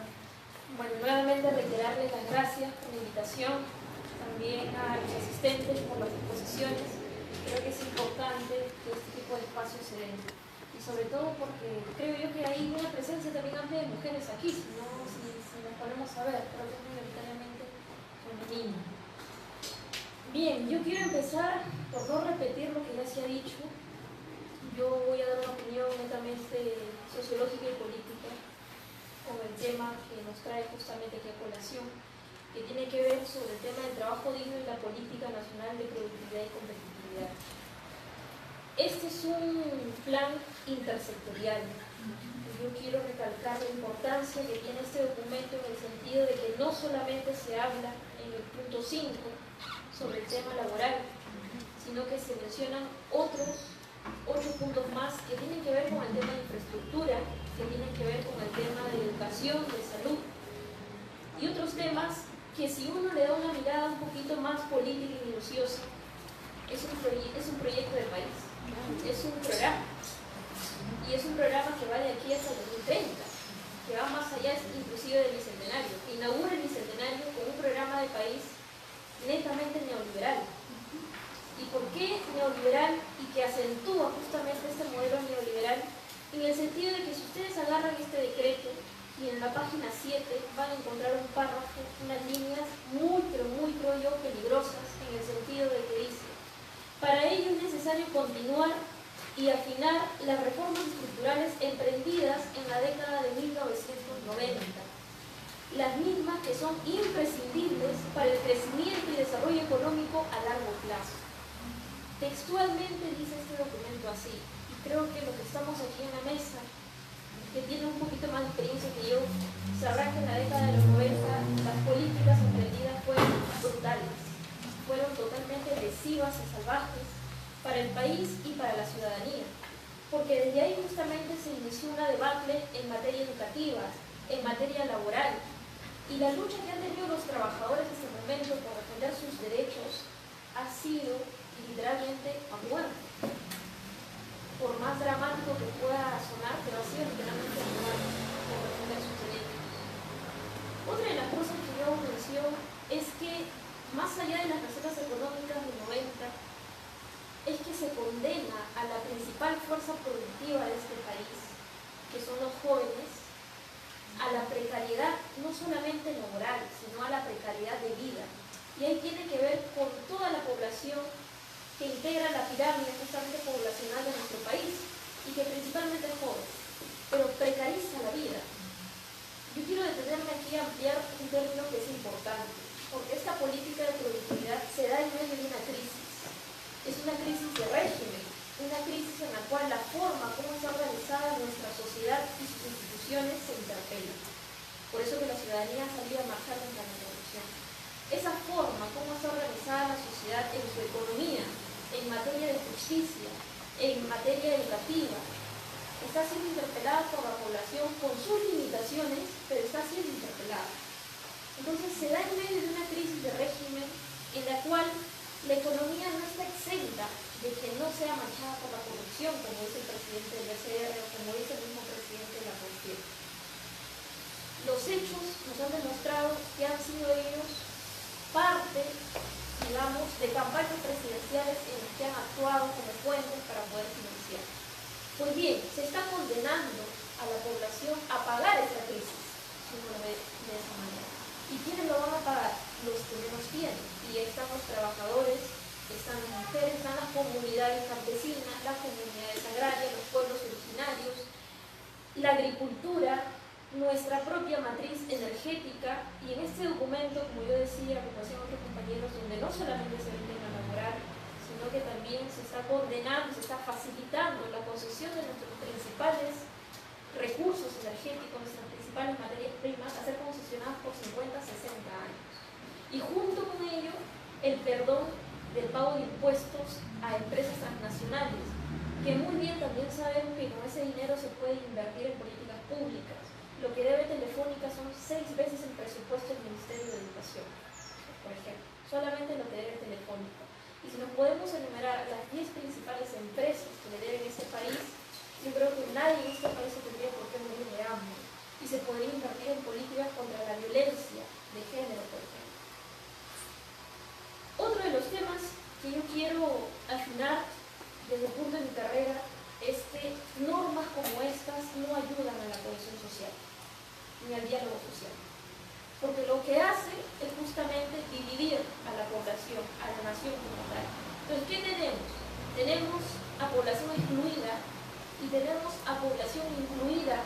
Bueno, nuevamente reiterarles las gracias por la invitación, también a los asistentes por las exposiciones. Creo que es importante que este tipo de espacios se den. Y sobre todo porque creo yo que hay una presencia también amplia de mujeres aquí, si nos ponemos a ver, creo que es mayoritariamente femenino. Bien, yo quiero empezar por no repetir lo que ya se ha dicho. Yo voy a dar una opinión netamente sociológica y política con el tema que nos trae justamente aquí a colación, que tiene que ver sobre el tema del trabajo digno y la política nacional de productividad y competitividad. Este es un plan intersectorial. Yo quiero recalcar la importancia que tiene este documento en el sentido de que no solamente se habla en el punto 5 sobre el tema laboral, sino que se mencionan otros 8 puntos más que tienen que ver con el tema de infraestructura, que tienen que ver con el tema de educación, de salud y otros temas que si uno le da una mirada un poquito más política y minuciosa, es un proyecto de país, es un programa, y es un programa que va de aquí hasta el 2030, que va más allá inclusive del bicentenario, que inaugura el bicentenario con un programa de país netamente neoliberal. ¿Y por qué neoliberal? Y que acentúa justamente este modelo neoliberal en el sentido de que si ustedes agarran este decreto y en la página 7 van a encontrar un párrafo, unas líneas muy, pero muy, creo yo, peligrosas en el sentido de que dice: para ello es necesario continuar y afinar las reformas estructurales emprendidas en la década de 1990, las mismas que son imprescindibles para el crecimiento y desarrollo económico a largo plazo. Textualmente dice este documento así, y creo que los que estamos aquí en la mesa, que tienen un poquito más de experiencia que yo, sabrán que en la década de los 90 las políticas emprendidas fueron brutales, fueron totalmente lesivas y salvajes para el país y para la ciudadanía, porque desde ahí justamente se inició una debacle en materia educativa, en materia laboral, y la lucha que han tenido los trabajadores en este momento por defender sus derechos ha sido literalmente a muerte. Por más dramático que pueda sonar, pero ha sido literalmente a muerte por defender sus derechos. Otra de las cosas que yo menciono es que, más allá de las recetas económicas del 90, es que se condena a la principal fuerza productiva de este país, son los jóvenes, a la precariedad no solamente laboral, sino a la precariedad de vida. Y ahí tiene que ver con toda la población que integra la pirámide justamente poblacional de nuestro país y que principalmente es joven, pero precariza la vida. Yo quiero detenerme aquí a ampliar un término que es importante, porque esta política de productividad se da en medio de una crisis. Es una crisis de régimen, una crisis en la cual la forma como está organizada nuestra sociedad y sus instituciones se interpela. Por eso que la ciudadanía ha salido a marchar contra la revolución. Esa forma como está organizada la sociedad en su economía, en materia de justicia, en materia educativa, está siendo interpelada por la población con sus limitaciones, pero está siendo interpelada. Entonces se da en medio de una crisis de régimen en la cual la economía no está exenta de que no sea manchada por la corrupción, como dice el presidente del BCR o como dice el mismo presidente de la Constitución. Los hechos nos han demostrado que han sido ellos parte, digamos, de campañas presidenciales en las que han actuado como fuentes para poder financiar. Pues bien, se está condenando a la población a pagar esa crisis, si uno lo ve de esa manera. ¿Y quiénes lo van a pagar? Los que menos tienen. Y están los trabajadores, están las mujeres, están las comunidades campesinas, las comunidades agrarias, los pueblos originarios, la agricultura, nuestra propia matriz energética. Y en este documento, como yo decía, como decían otros compañeros, donde no solamente se ve el tema laboral, sino que también se está condenando, se está facilitando la concesión de nuestros principales recursos energéticos, nuestras principales materias primas, a ser concesionadas por 50, 60 años. Y junto con ello, el perdón del pago de impuestos a empresas transnacionales, que muy bien también sabemos que con ese dinero se puede invertir en políticas públicas. Lo que debe Telefónica son 6 veces el presupuesto del Ministerio de Educación, por ejemplo, solamente lo que debe Telefónica. Y si nos podemos enumerar las 10 principales empresas que le deben a este país, yo creo que nadie en este país se tendría por qué morir de hambre. Y se podría invertir en políticas contra la violencia de género, por ejemplo. Otro de los temas que yo quiero afinar desde el punto de mi carrera es que normas como estas no ayudan a la cohesión social, ni al diálogo social. Porque lo que hace es justamente dividir a la población, a la nación como tal. Entonces, ¿qué tenemos? Tenemos a población excluida y tenemos a población incluida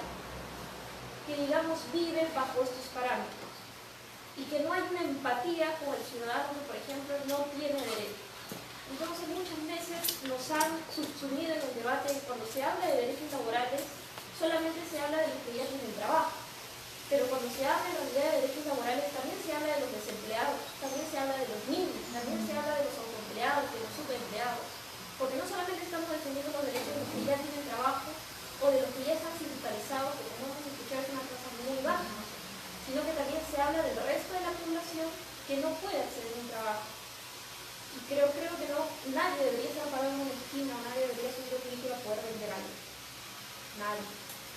que, digamos, vive bajo estos parámetros y que no hay una empatía con el ciudadano que, por ejemplo, no tiene derecho. Entonces, muchas veces nos han subsumido en el debate. Cuando se habla de derechos laborales, solamente se habla de los que ya tienen trabajo. Pero cuando se habla en realidad de derechos laborales, también se habla de los desempleados, también se habla de los niños, también se habla de los autoempleados, de los subempleados. Porque no solamente estamos defendiendo los derechos de los que ya tienen trabajo o de los que ya están sindicalizados, que como hemos escuchado es una tasa muy baja, sino que también se habla del resto de la población que no puede acceder a un trabajo. Y creo que no, nadie debería estar parado en una esquina, o nadie debería subir un vehículo a poder vender algo. Nadie.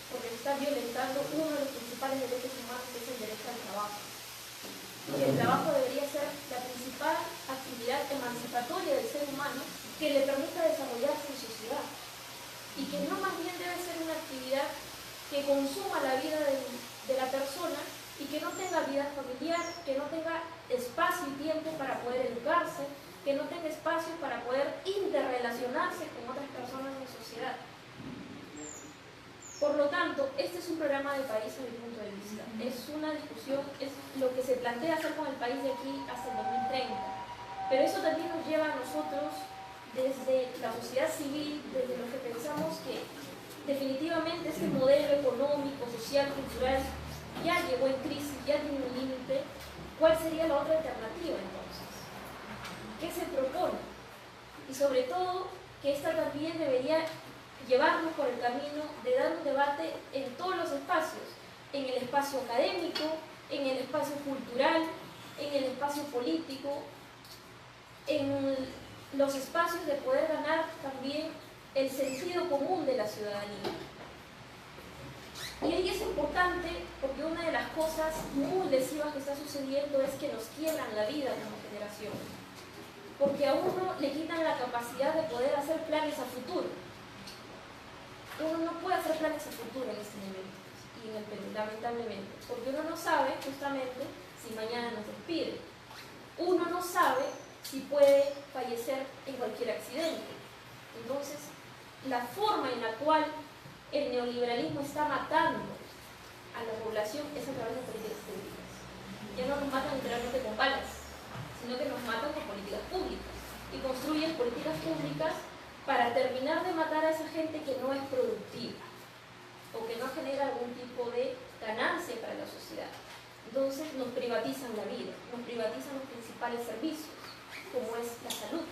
Porque está violentando uno de los principales derechos humanos, que es el derecho al trabajo. Y el trabajo debería ser la principal actividad emancipatoria del ser humano que le permita desarrollarse en sociedad. Y que no más bien debe ser una actividad que consuma la vida de la persona y que no tenga vida familiar, que no tenga espacio y tiempo para poder educarse, que no tenga espacio para poder interrelacionarse con otras personas en la sociedad. Por lo tanto, este es un programa de país desde mi punto de vista. Es una discusión, es lo que se plantea hacer con el país de aquí hasta el 2030. Pero eso también nos lleva a nosotros, desde la sociedad civil, desde los que pensamos que definitivamente este modelo económico, social, cultural ya llegó en crisis, ya tiene un límite. ¿Cuál sería la otra alternativa entonces? ¿Qué se propone? Y sobre todo, que esta también debería llevarnos por el camino de dar un debate en todos los espacios, en el espacio académico, en el espacio cultural, en el espacio político, en los espacios de poder ganar también el sentido común de la ciudadanía. Y ahí es importante porque una de las cosas muy lesivas que está sucediendo es que nos quiebran la vida como generación, porque a uno le quitan la capacidad de poder hacer planes a futuro. uno no puede hacer planes a futuro en este momento, y en el Perú, lamentablemente, porque uno no sabe justamente si mañana nos despide. Uno no sabe si puede fallecer en cualquier accidente. Entonces, la forma en la cual el neoliberalismo está matando a la población es a través de políticas públicas. Ya no nos matan literalmente con balas, sino que nos matan con políticas públicas. Y construyen políticas públicas para terminar de matar a esa gente que no es productiva o que no genera algún tipo de ganancia para la sociedad. Entonces nos privatizan la vida, nos privatizan los principales servicios, como es la salud.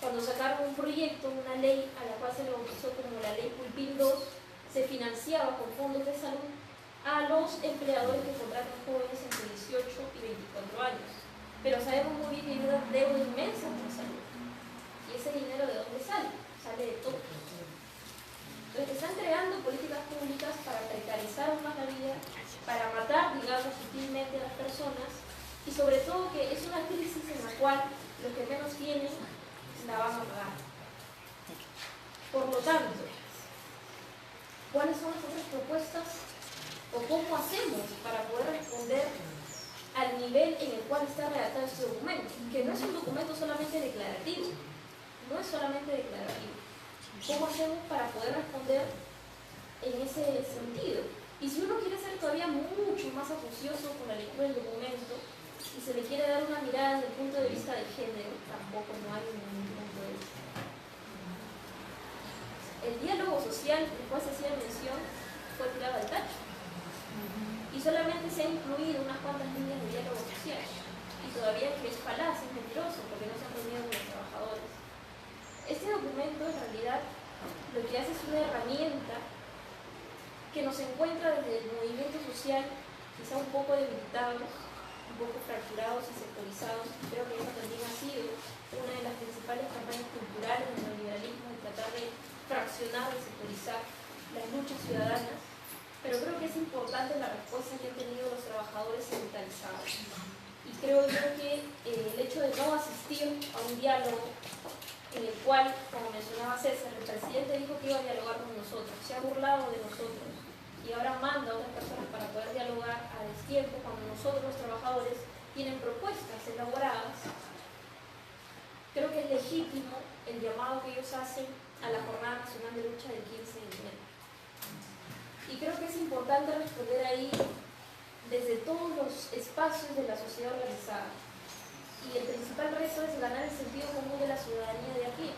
Cuando sacaron un proyecto, una ley a la cual se le bautizó como la Ley Pulpín 2, se financiaba con fondos de salud a los empleadores que contratan jóvenes entre 18 y 24 años. Pero sabemos muy bien que hay una deuda inmensa por salud. ¿Y ese dinero de dónde sale? Sale de todos. Entonces están creando políticas públicas para precarizar aún más la vida, para matar, digamos, sutilmente a las personas, y sobre todo que es una crisis en la cual los que menos tienen la van a pagar. Por lo tanto, ¿cuáles son las otras propuestas o cómo hacemos para poder responder al nivel en el cual está redactado este documento? Que no es un documento solamente declarativo, no es solamente declarativo. ¿Cómo hacemos para poder responder en ese sentido? Y si uno quiere ser todavía mucho más acucioso con la lectura del documento y se le quiere dar una mirada desde el punto de vista de género, tampoco no hay ningún punto de vista. El diálogo social, del cual se hacía mención, fue tirado al tacho. Y solamente se han incluido unas cuantas líneas de diálogo social. Y todavía que es falaz, es mentiroso, porque no se han reunido con los trabajadores. Este documento en realidad lo que hace es una herramienta que nos encuentra desde el movimiento social quizá un poco debilitados, un poco fracturados y sectorizados. Creo que esa también ha sido una de las principales campañas culturales del neoliberalismo, de tratar de fraccionar y sectorizar las luchas ciudadanas. Pero creo que es importante la respuesta que han tenido los trabajadores sindicalizados. Y creo yo que el hecho de no asistir a un diálogo en el cual, como mencionaba César, el presidente dijo que iba a dialogar con nosotros, se ha burlado de nosotros y ahora manda a otras personas para poder dialogar a destiempo cuando nosotros los trabajadores tienen propuestas elaboradas. Creo que es legítimo el llamado que ellos hacen a la Jornada Nacional de Lucha del 15 de enero. Y creo que es importante responder ahí desde todos los espacios de la sociedad organizada. Y el principal reto es ganar el sentido común de la ciudadanía de aquí.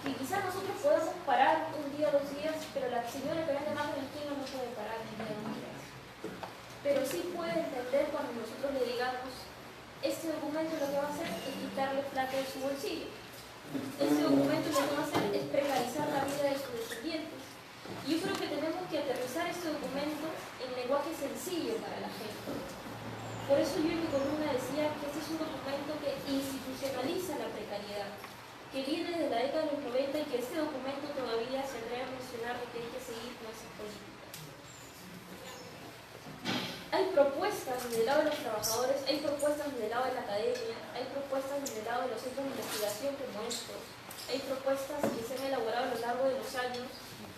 Y quizás nosotros podamos parar un día, 2 días, pero la señora que vende más en la esquina no puede parar un día, 2 días. Pero sí puede entender cuando nosotros le digamos, este documento lo que va a hacer es quitarle plata de su bolsillo. Este documento lo que va a hacer es precarizar la vida de sus descendientes. Y yo creo que tenemos que aterrizar este documento en lenguaje sencillo para la gente. Por eso yo en mi columna decía que este es un documento que institucionaliza la precariedad, que viene desde la década de los 90 y que este documento todavía se atreve a mencionar que hay que seguir con esas políticas. Hay propuestas desde el lado de los trabajadores, hay propuestas desde el lado de la academia, hay propuestas desde el lado de los centros de investigación como estos, hay propuestas que se han elaborado a lo largo de los años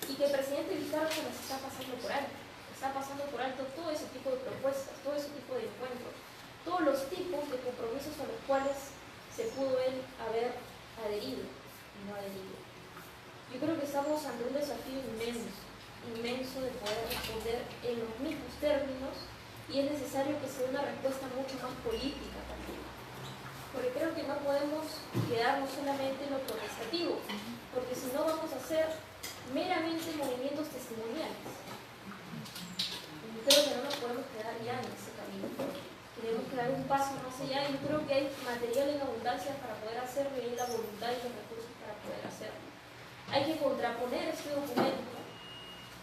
y que el presidente Vizcarra se las está pasando por alto. Está pasando por alto todo ese tipo de propuestas, todo ese tipo de encuentros, todos los tipos de compromisos a los cuales se pudo él haber adherido y no adherido. Yo creo que estamos ante un desafío inmenso de poder responder en los mismos términos y es necesario que se dé una respuesta mucho más política también. Porque creo que no podemos quedarnos solamente en lo protestativo, porque si no vamos a hacer meramente movimientos testimoniales. Creo que no nos podemos quedar ya en ese camino. Tenemos que dar un paso más allá y yo creo que hay material en abundancia para poder hacerlo y hay la voluntad y los recursos para poder hacerlo. Hay que contraponer este documento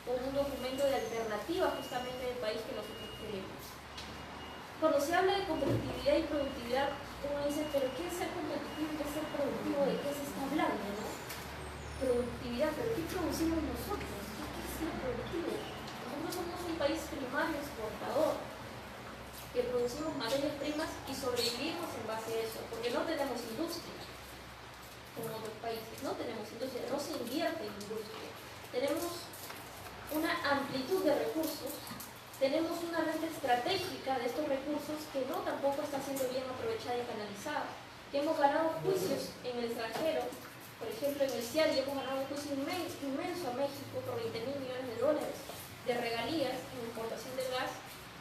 con un documento de alternativa justamente del país que nosotros queremos. Cuando se habla de competitividad y productividad, uno dice, pero ¿qué es ser competitivo y qué es ser productivo? ¿De qué se está hablando? ¿No? Productividad, pero ¿qué producimos nosotros? ¿Qué es ser productivo? Nosotros somos un país primario exportador, que producimos materias primas y sobrevivimos en base a eso, porque no tenemos industria. como otros países. No tenemos industria, no se invierte en industria. Tenemos una amplitud de recursos, tenemos una renta estratégica de estos recursos que no tampoco está siendo bien aprovechada y canalizada, que hemos ganado juicios en el extranjero. Por ejemplo, en el CIADI hemos ganado un juicio inmenso a México por 20.000 millones de dólares de regalías en importación de gas,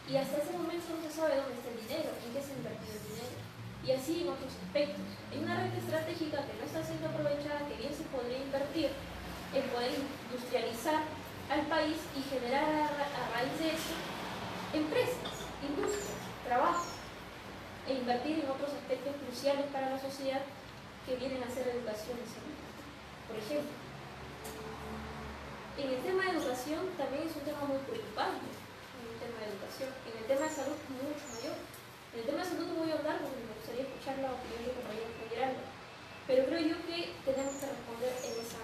y hasta ese momento no se sabe dónde está el dinero, en qué se ha invertido el dinero, y así en otros aspectos. Hay una renta estratégica que no está siendo aprovechada, que bien se podría invertir en poder industrializar al país y generar a raíz de eso empresas, industrias, trabajo, e invertir en otros aspectos cruciales para la sociedad que vienen a ser educación y salud. Por ejemplo, en el tema de educación también es un tema muy preocupante, en el tema de educación. En el tema de salud mucho mayor. En el tema de salud no voy a hablar porque me gustaría escuchar la opinión del compañero Geraldo, pero creo yo que tenemos que responder en esa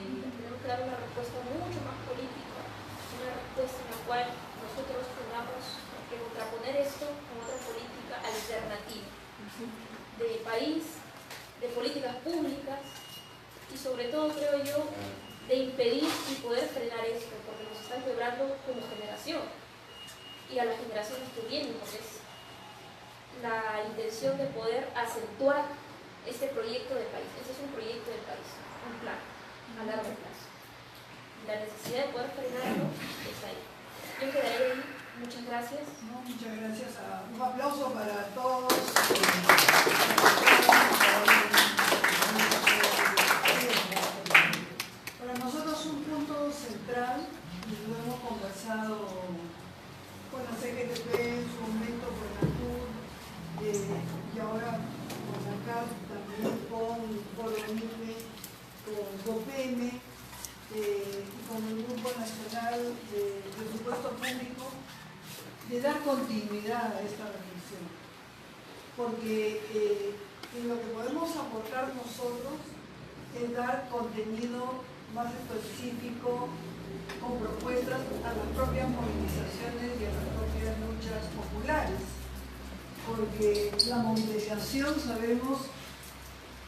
medida. Tenemos que dar una respuesta mucho más política, una respuesta en la cual nosotros tengamos que contraponer esto con otra política alternativa de país, de políticas públicas y sobre todo, creo yo, de impedir y poder frenar esto, porque nos están quebrando como generación y a las generaciones que vienen, porque es la intención de poder acentuar este proyecto de país. Este es un proyecto de país, un plan a largo plazo. La necesidad de poder frenarlo está ahí. Yo quedaré ahí. Muchas gracias.
No, muchas gracias. Un aplauso para todos. Para nosotros un punto central, y lo hemos conversado con la CGTP en su momento, con la CUR, y ahora con la CAP, también con Gorgonime, con GOPEME, y con el Grupo Nacional de Presupuesto Público, de dar continuidad a esta reflexión. Porque en lo que podemos aportar nosotros es dar contenido más específico con propuestas a las propias movilizaciones y a las propias luchas populares. Porque la movilización sabemos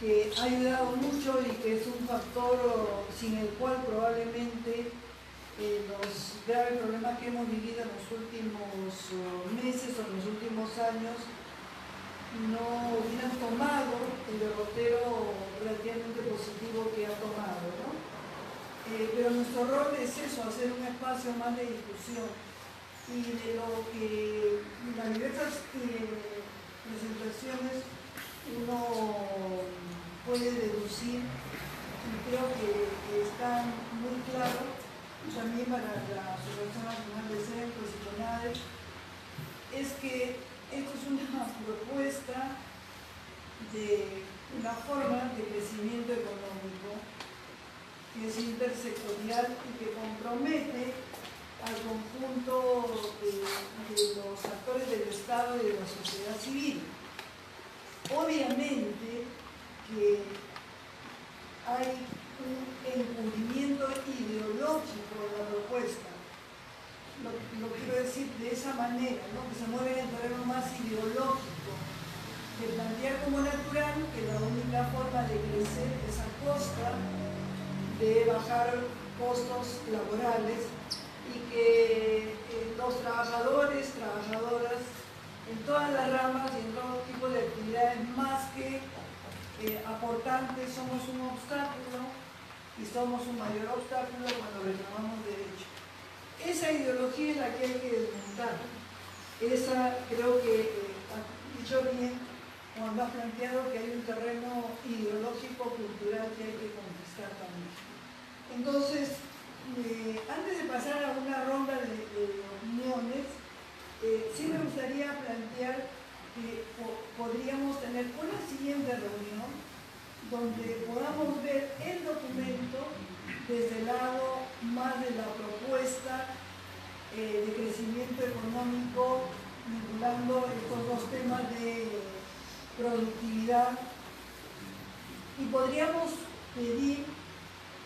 que ha ayudado mucho y que es un factor sin el cual probablemente los graves problemas que hemos vivido en los últimos meses o en los últimos años no hubieran tomado el derrotero relativamente positivo que ha tomado, ¿no? Pero nuestro rol es eso, hacer un espacio más de discusión y de lo que las diversas presentaciones uno puede deducir, y creo que están muy claros también para la Asociación Nacional de Centros y CONADE, es que esto es una propuesta de una forma de crecimiento económico que es intersectorial y que compromete al conjunto de los actores del Estado y de la sociedad civil. Obviamente que hay un encubrimiento ideológico de la propuesta. Lo quiero decir de esa manera, ¿no? Que se mueve en el terreno más ideológico, de plantear como natural que la única forma de crecer es a costa de bajar costos laborales y que los trabajadores, trabajadoras, en todas las ramas y en todo tipo de actividades, más que aportantes, somos un obstáculo y somos un mayor obstáculo cuando reclamamos derechos. Esa ideología es la que hay que desmontar. Esa creo que ha dicho bien cuando has planteado que hay un terreno ideológico, cultural que hay que conquistar también. Entonces, antes de pasar a una ronda de opiniones, sí me gustaría plantear que podríamos tener una siguiente reunión donde podamos ver el documento desde el lado más de la propuesta de crecimiento económico, vinculando estos dos temas de productividad, y podríamos pedir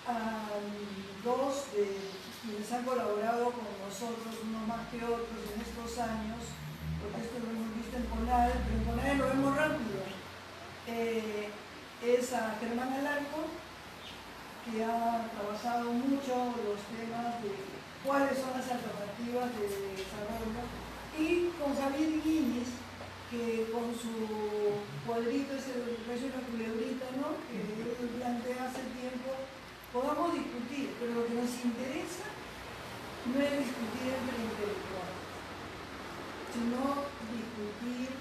a dos de quienes han colaborado con nosotros, unos más que otros en estos años, porque esto lo hemos visto en CONADE, pero en CONADE lo vemos rápido, es es a Germán Alarco, que ha trabajado mucho los temas de cuáles son las alternativas de desarrollo, y con Javier Guinness, que con su cuadrito, ese precio de la culebrita, ¿no?, que él plantea hace tiempo, podamos discutir, pero lo que nos interesa no es discutir entre intelectuales, sino discutir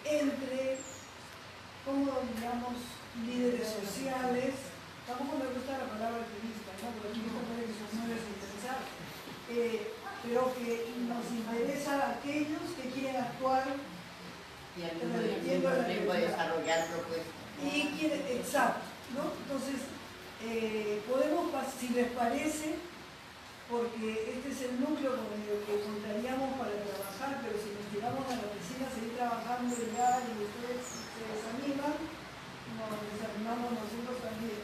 entre, como digamos, líderes sociales. Tampoco me gusta la palabra activista, ¿no?, porque activista puede que son muy desinteresados, pero que nos interesa a aquellos que quieren actuar
y al mismo tiempo desarrollar propuestas.
Y quieren, exacto, ¿no? Entonces, podemos, si les parece, porque este es el núcleo con el que contaríamos para trabajar, pero si nos llegamos a la oficina a seguir trabajando ya y ustedes se desaniman, nos desanimamos nosotros también.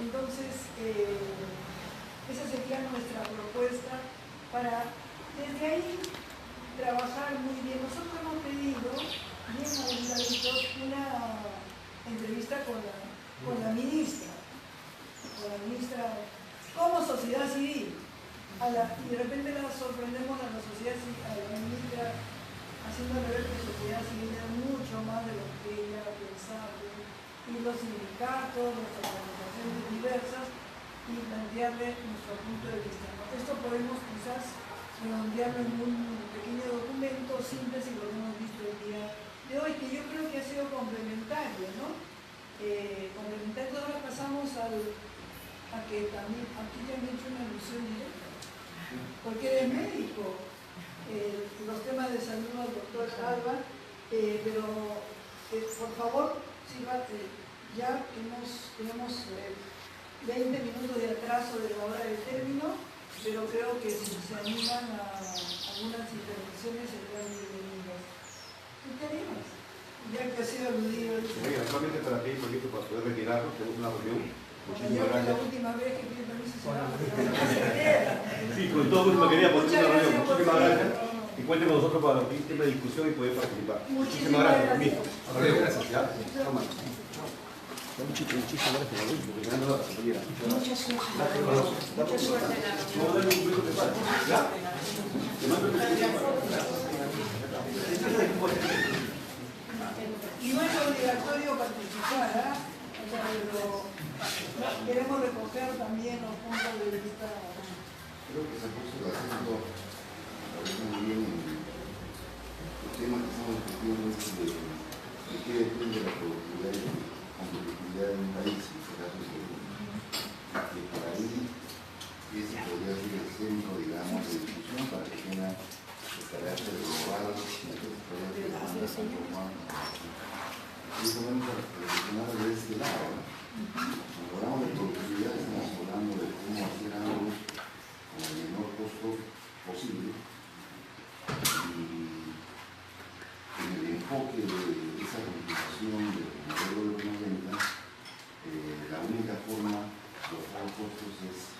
Entonces, esa sería nuestra propuesta para desde ahí trabajar muy bien. Nosotros hemos pedido, bien adelantaditos, una entrevista con la ministra, como sociedad civil. Y de repente la sorprendemos a la sociedad civil, a la ministra, haciéndole ver que la sociedad civil era mucho más de lo que ella pensaba, y los sindicatos, las organizaciones diversas, y plantearle nuestro punto de vista, ¿no? Esto podemos quizás redondearlo en un pequeño documento simple, si lo hemos visto el día de hoy, que yo creo que ha sido complementario, ¿no? Complementario. Ahora pasamos a que también, aquí ya han hecho una alusión directa, porque eres médico, los temas de salud al doctor Alba, pero por favor, ya tenemos 20 minutos de atraso de la hora del término, pero creo que si se animan a algunas intervenciones serían bienvenidas. ¿Qué queremos? Ya que ha sido aludido.
Solamente para pedir permiso para poder retirarlo, tenemos una reunión.
Muchísimas gracias. La última vez que pide permiso se va.
Sí, con todo gusto me quería por una reunión. Muchísimas gracias. Y cuenten con nosotros para el tema de discusión y poder participar. Muchísimas gracias. Permiso. Hasta luego. Gracias. ¿Ya?
Muchísimas gracias.
Mucha suerte. Mucha suerte. Y no es obligatorio participar, ¿eh? O sea, pero queremos recoger también los puntos de vista.
Creo que se puso el acento, parece muy bien, el tema que estamos discutiendo es de qué depende la productividad y la competitividad de un país, en este caso es Perú. Que para ahí ese podría ser el centro, digamos, de discusión para que tenga el carácter global, y que se pueda transformar. Y eso vamos a reflexionar de este lado, ¿no? Cuando hablamos de productividad estamos hablando de cómo hacer algo con el menor costo posible, y en el enfoque de esa continuación del modelo de los 90, la única forma de bajar costos es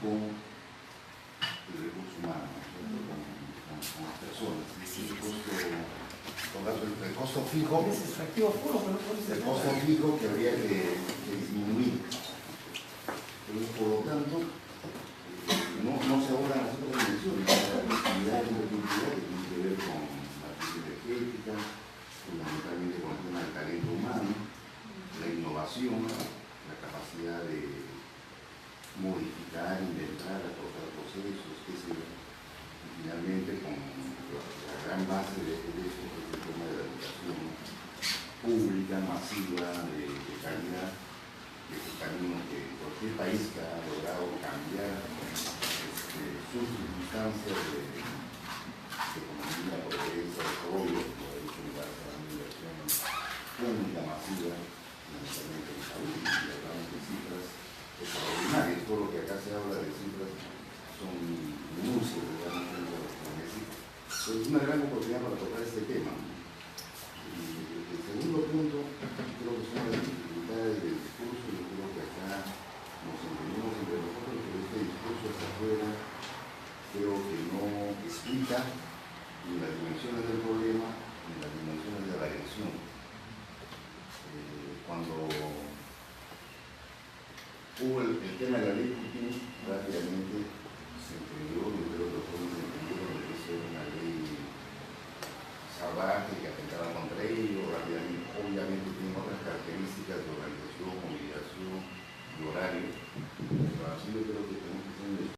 con el recurso humano, con las personas. Es el costo fijo, el costo fijo que habría que disminuir. Entonces, por lo tanto, no se ahorran las otras dimensiones, la actividad y la productividad que tiene que ver con la crisis energética, fundamentalmente con el tema del talento humano, la innovación, la capacidad de modificar, inventar, acortar procesos, que se finalmente con la gran base de esto, que es el tema de la educación pública, masiva, de calidad, que es el camino que cualquier país que ha logrado cambiar sus circunstancias de economía, progreso, desarrollo, por el hecho de darse a la inversión pública, masiva, fundamentalmente en salud, y hablamos de cifras extraordinarias. Todo lo que acá se habla de cifras son minucias, digamos, pero es una gran oportunidad para tocar este tema. Y el segundo punto, creo que son las dificultades del discurso. Yo creo que acá nos entendemos entre nosotros, pero este discurso hacia afuera creo que no explica ni las dimensiones del problema ni las dimensiones de la agresión. hubo el tema de la ley